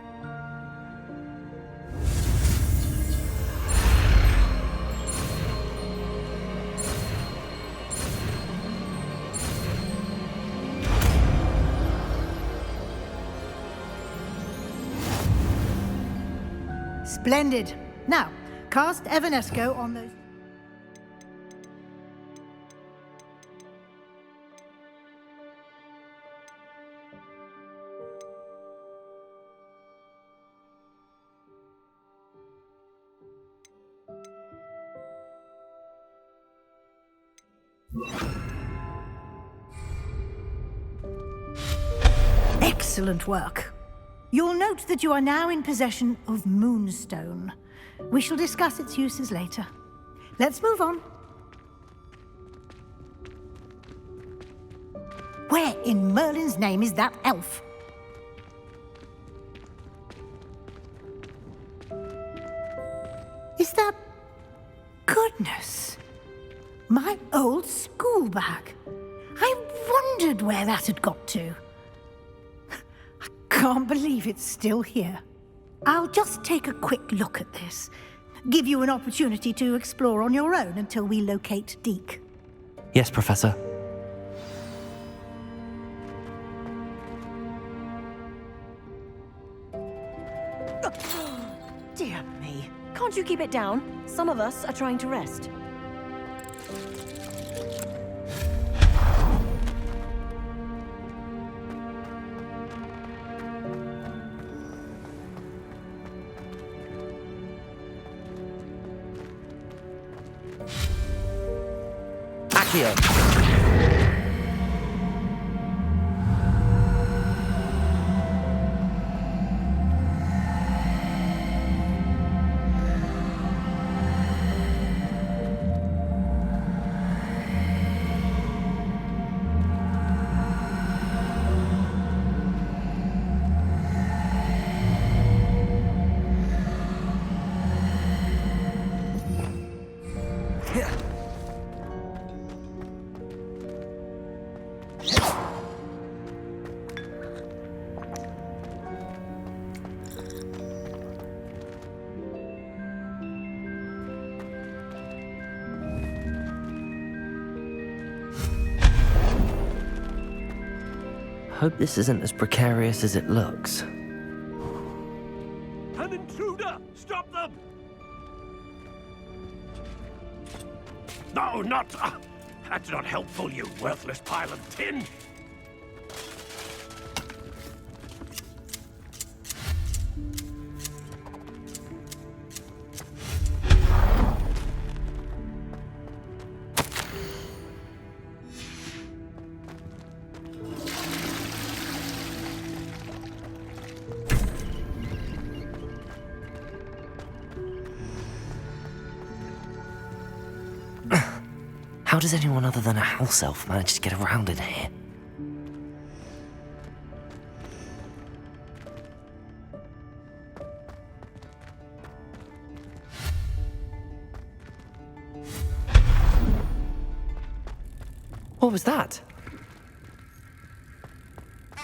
Splendid. Now, cast Evanesco on those... Excellent work. You'll note that you are now in possession of Moonstone. We shall discuss its uses later. Let's move on. Where in Merlin's name is that elf? Is that... Goodness! My old school bag. I wondered where that had got to. I can't believe it's still here. I'll just take a quick look at this. Give you an opportunity to explore on your own until we locate Deke. Yes, Professor. Dear me. Can't you keep it down? Some of us are trying to rest. Accio! Hope this isn't as precarious as it looks. An intruder! Stop them! No, not... that's not helpful, you worthless pile of tin! How does anyone other than a house elf manage to get around in here? What was that?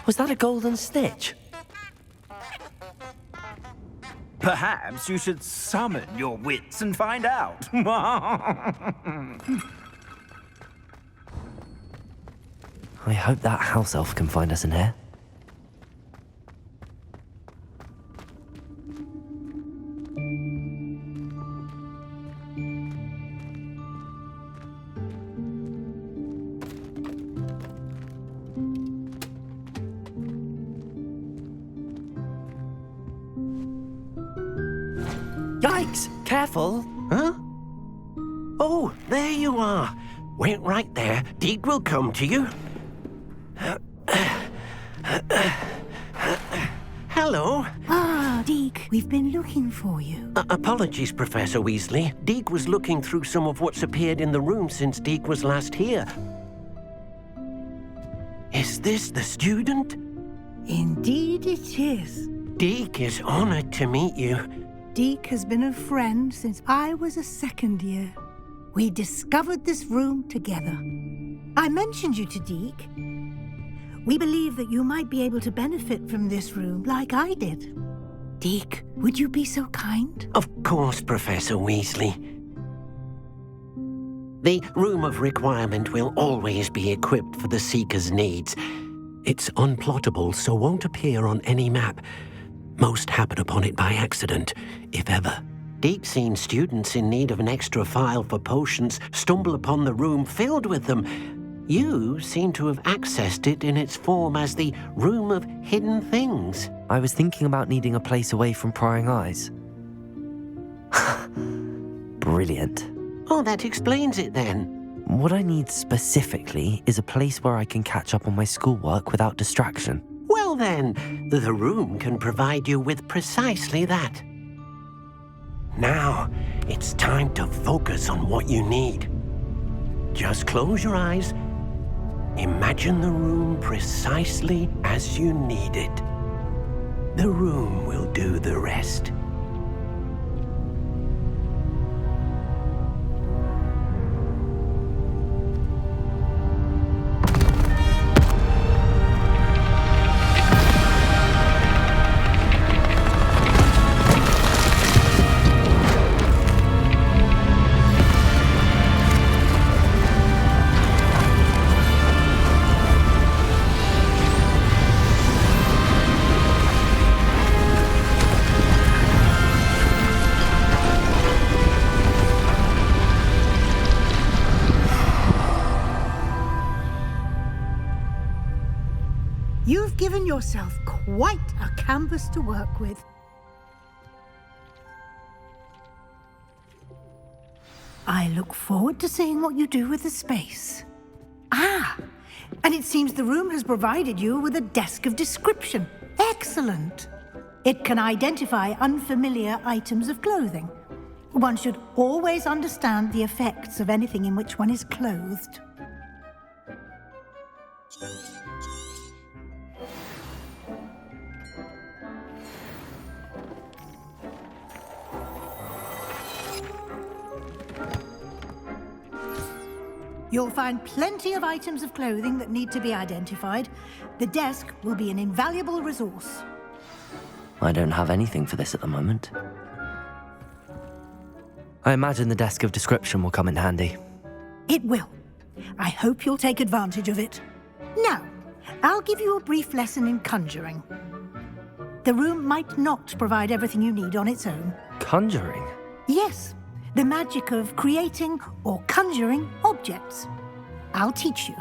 Was that a golden snitch? Perhaps you should summon your wits and find out. I hope that house elf can find us in here. Yikes! Careful! Huh? Oh, there you are. Wait right there. Deke will come to you. Hello. Ah, Deke, we've been looking for you. Apologies, Professor Weasley. Deke was looking through some of what's appeared in the room since Deke was last here. Is this the student? Indeed it is. Deke is honored to meet you. Deke has been a friend since I was a second year. We discovered this room together. I mentioned you to Deke. We believe that you might be able to benefit from this room like I did. Deke, would you be so kind? Of course, Professor Weasley. The Room of Requirement will always be equipped for the Seeker's needs. It's unplottable, so won't appear on any map. Most happen upon it by accident, if ever. Deke's seen students in need of an extra file for potions stumble upon the room filled with them. You seem to have accessed it in its form as the Room of Hidden Things. I was thinking about needing a place away from prying eyes. Brilliant. Oh, that explains it then. What I need specifically is a place where I can catch up on my schoolwork without distraction. Well then, the room can provide you with precisely that. Now, it's time to focus on what you need. Just close your eyes. Imagine the room precisely as you need it. The room will do the rest. You've given yourself quite a canvas to work with. I look forward to seeing what you do with the space. Ah, and it seems the room has provided you with a desk of description. Excellent. It can identify unfamiliar items of clothing. One should always understand the effects of anything in which one is clothed. You'll find plenty of items of clothing that need to be identified. The desk will be an invaluable resource. I don't have anything for this at the moment. I imagine the desk of description will come in handy. It will. I hope you'll take advantage of it. Now, I'll give you a brief lesson in conjuring. The room might not provide everything you need on its own. Conjuring? Yes, the magic of creating or conjuring objects. I'll teach you.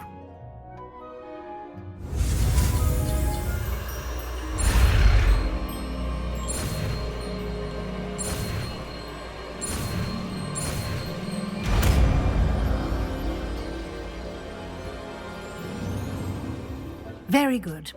Very good.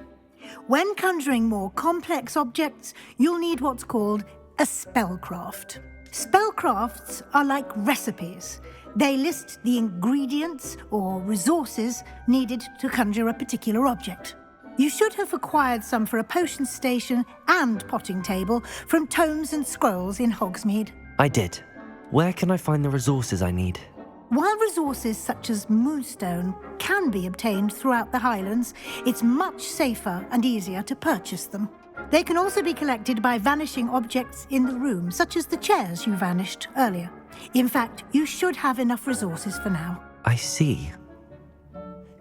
When conjuring more complex objects, you'll need what's called a spellcraft. Spellcrafts are like recipes. They list the ingredients or resources needed to conjure a particular object. You should have acquired some for a potion station and potting table from tomes and scrolls in Hogsmeade. I did. Where can I find the resources I need? While resources such as moonstone can be obtained throughout the Highlands, it's much safer and easier to purchase them. They can also be collected by vanishing objects in the room, such as the chairs you vanished earlier. In fact, you should have enough resources for now. I see.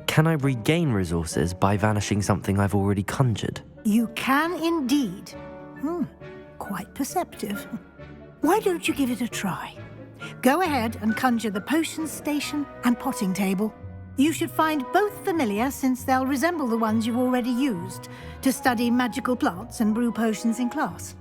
Can I regain resources by vanishing something I've already conjured? You can indeed. Quite perceptive. Why don't you give it a try? Go ahead and conjure the potion station and potting table. You should find both familiar, since they'll resemble the ones you've already used to study magical plants and brew potions in class.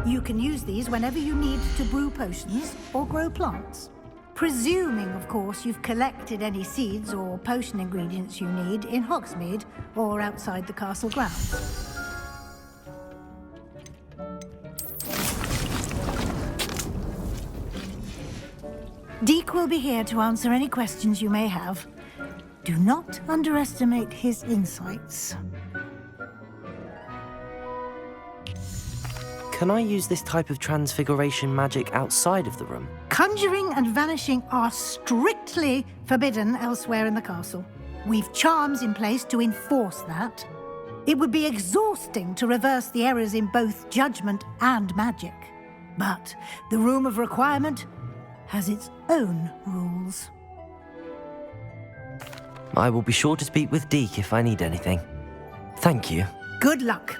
You can use these whenever you need to brew potions or grow plants. Presuming, of course, you've collected any seeds or potion ingredients you need in Hogsmeade or outside the castle grounds. Deek will be here to answer any questions you may have. Do not underestimate his insights. Can I use this type of transfiguration magic outside of the room? Conjuring and vanishing are strictly forbidden elsewhere in the castle. We've charms in place to enforce that. It would be exhausting to reverse the errors in both judgment and magic. But the Room of Requirement has its own rules. I will be sure to speak with Deek if I need anything. Thank you. Good luck.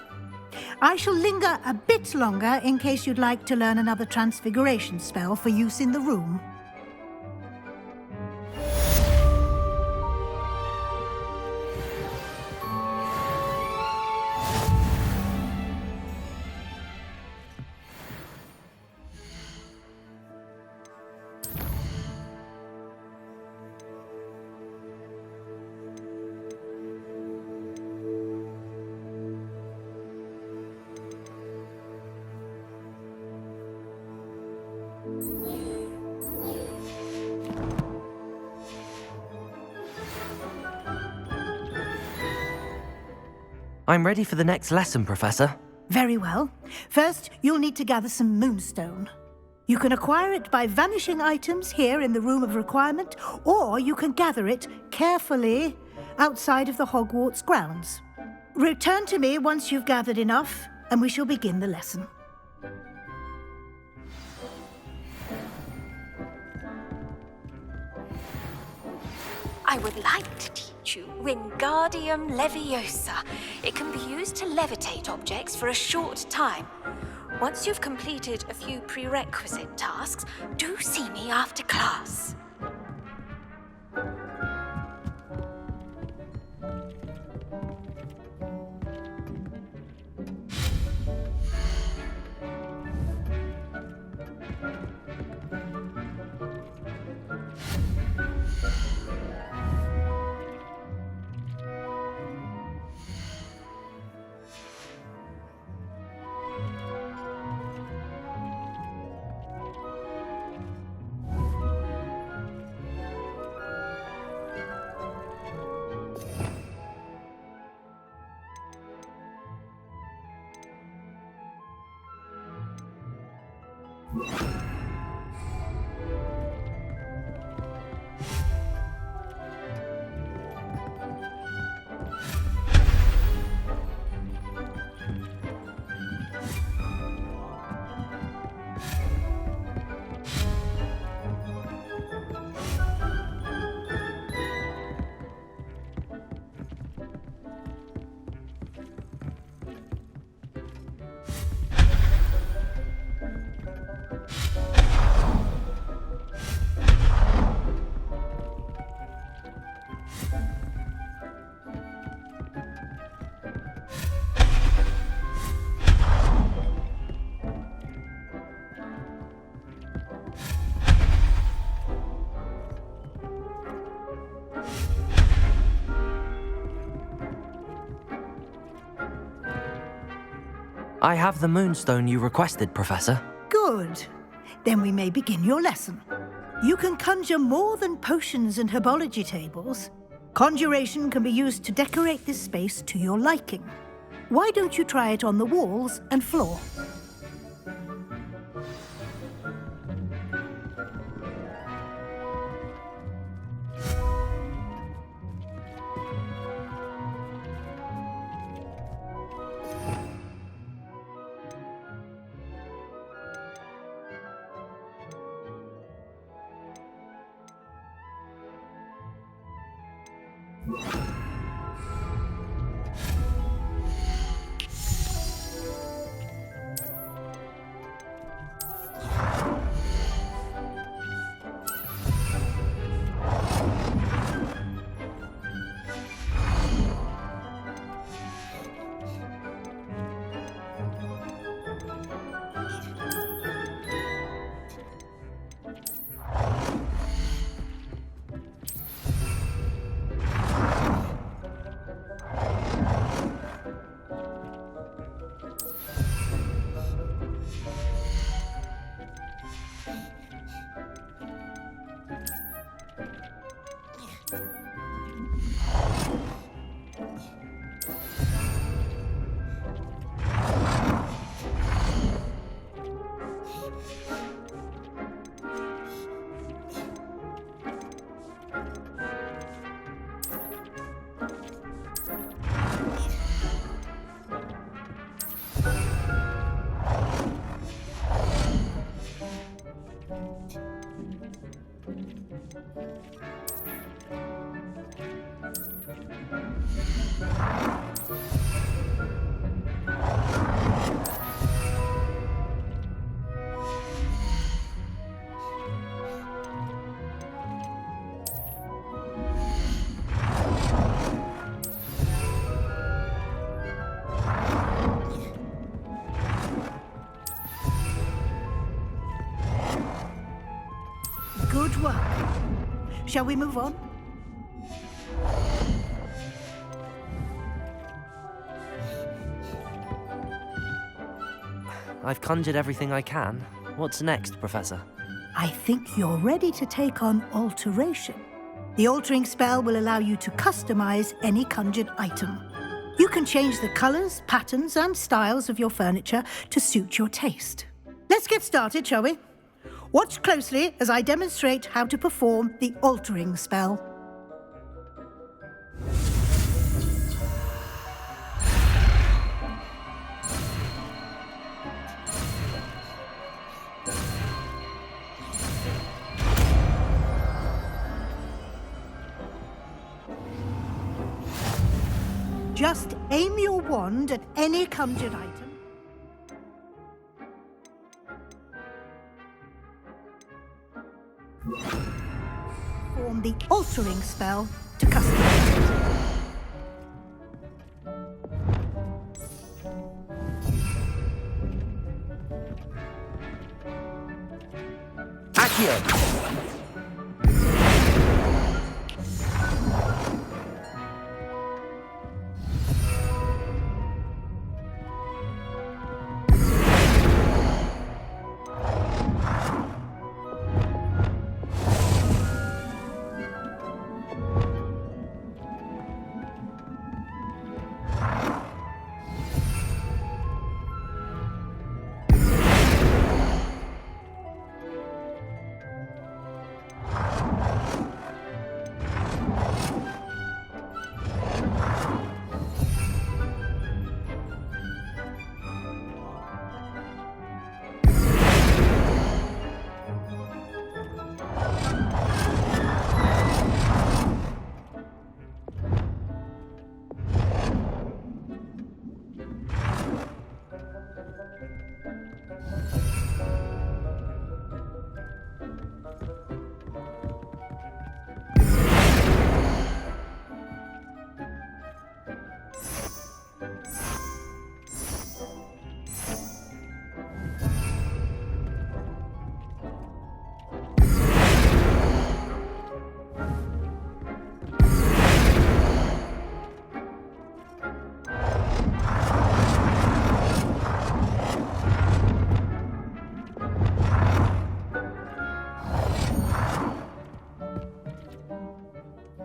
I shall linger a bit longer in case you'd like to learn another transfiguration spell for use in the room. I'm ready for the next lesson, Professor. Very well. First, you'll need to gather some moonstone. You can acquire it by vanishing items here in the Room of Requirement, or you can gather it carefully outside of the Hogwarts grounds. Return to me once you've gathered enough, and we shall begin the lesson. I would like to teach you Wingardium Leviosa. It can be used to levitate objects for a short time. Once you've completed a few prerequisite tasks, do see me after class. I have the moonstone you requested, Professor. Good. Then we may begin your lesson. You can conjure more than potions and herbology tables. Conjuration can be used to decorate this space to your liking. Why don't you try it on the walls and floor? Good work. Shall we move on? I've conjured everything I can. What's next, Professor? I think you're ready to take on alteration. The altering spell will allow you to customize any conjured item. You can change the colors, patterns, and styles of your furniture to suit your taste. Let's get started, shall we? Watch closely as I demonstrate how to perform the altering spell. Just aim your wand at any conjured item. Form the altering spell to customize it. Accio!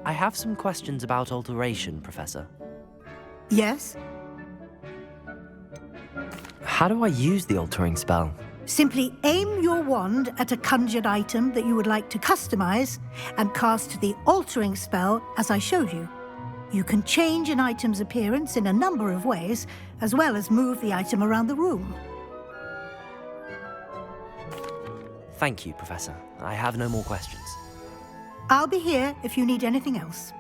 I have some questions about alteration, Professor. Yes? How do I use the altering spell? Simply aim your wand at a conjured item that you would like to customize and cast the altering spell as I showed you. You can change an item's appearance in a number of ways, as well as move the item around the room. Thank you, Professor. I have no more questions. I'll be here if you need anything else.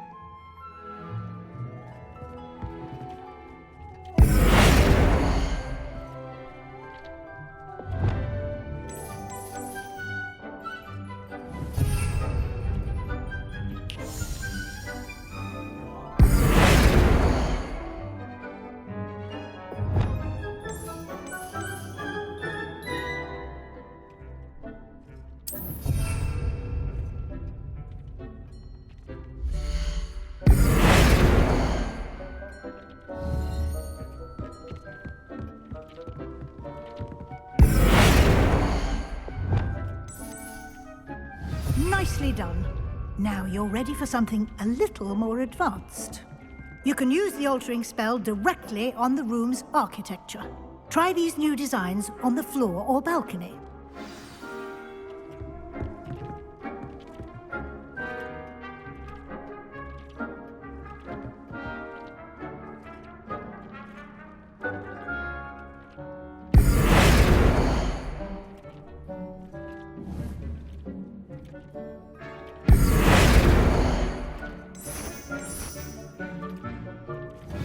Nicely done. Now you're ready for something a little more advanced. You can use the altering spell directly on the room's architecture. Try these new designs on the floor or balcony.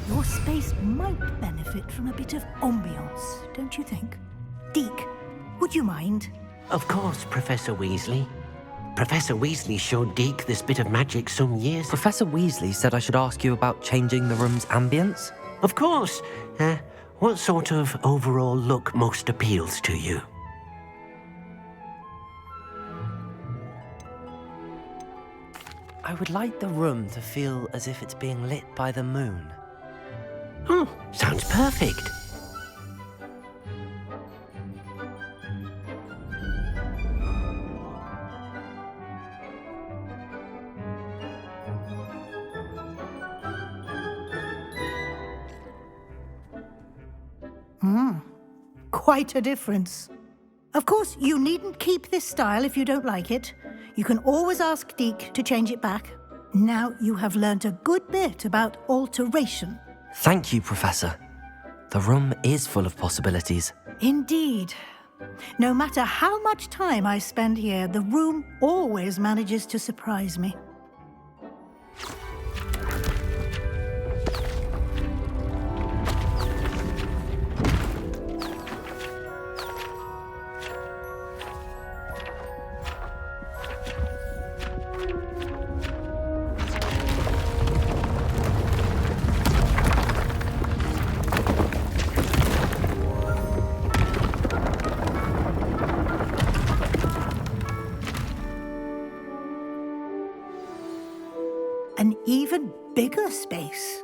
Your space might benefit from a bit of ambiance, don't you think? Deke, would you mind? Of course, Professor Weasley. Professor Weasley showed Deke this bit of magic some years ago. Professor Weasley said I should ask you about changing the room's ambience? Of course. What sort of overall look most appeals to you? I would like the room to feel as if it's being lit by the moon. Oh, sounds perfect. Quite a difference. Of course, you needn't keep this style if you don't like it. You can always ask Deke to change it back. Now you have learnt a good bit about alteration. Thank you, Professor. The room is full of possibilities. Indeed. No matter how much time I spend here, the room always manages to surprise me. An even bigger space.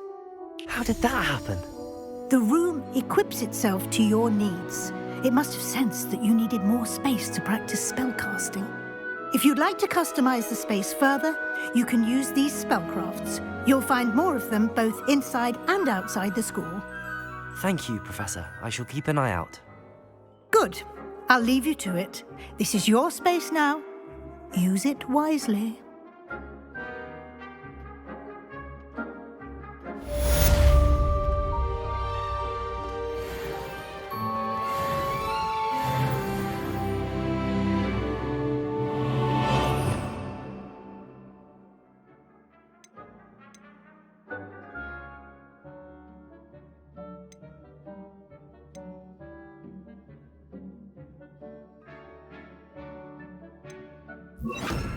How did that happen? The room equips itself to your needs. It must have sensed that you needed more space to practice spellcasting. If you'd like to customize the space further, you can use these spellcrafts. You'll find more of them both inside and outside the school. Thank you, Professor. I shall keep an eye out. Good. I'll leave you to it. This is your space now. Use it wisely. you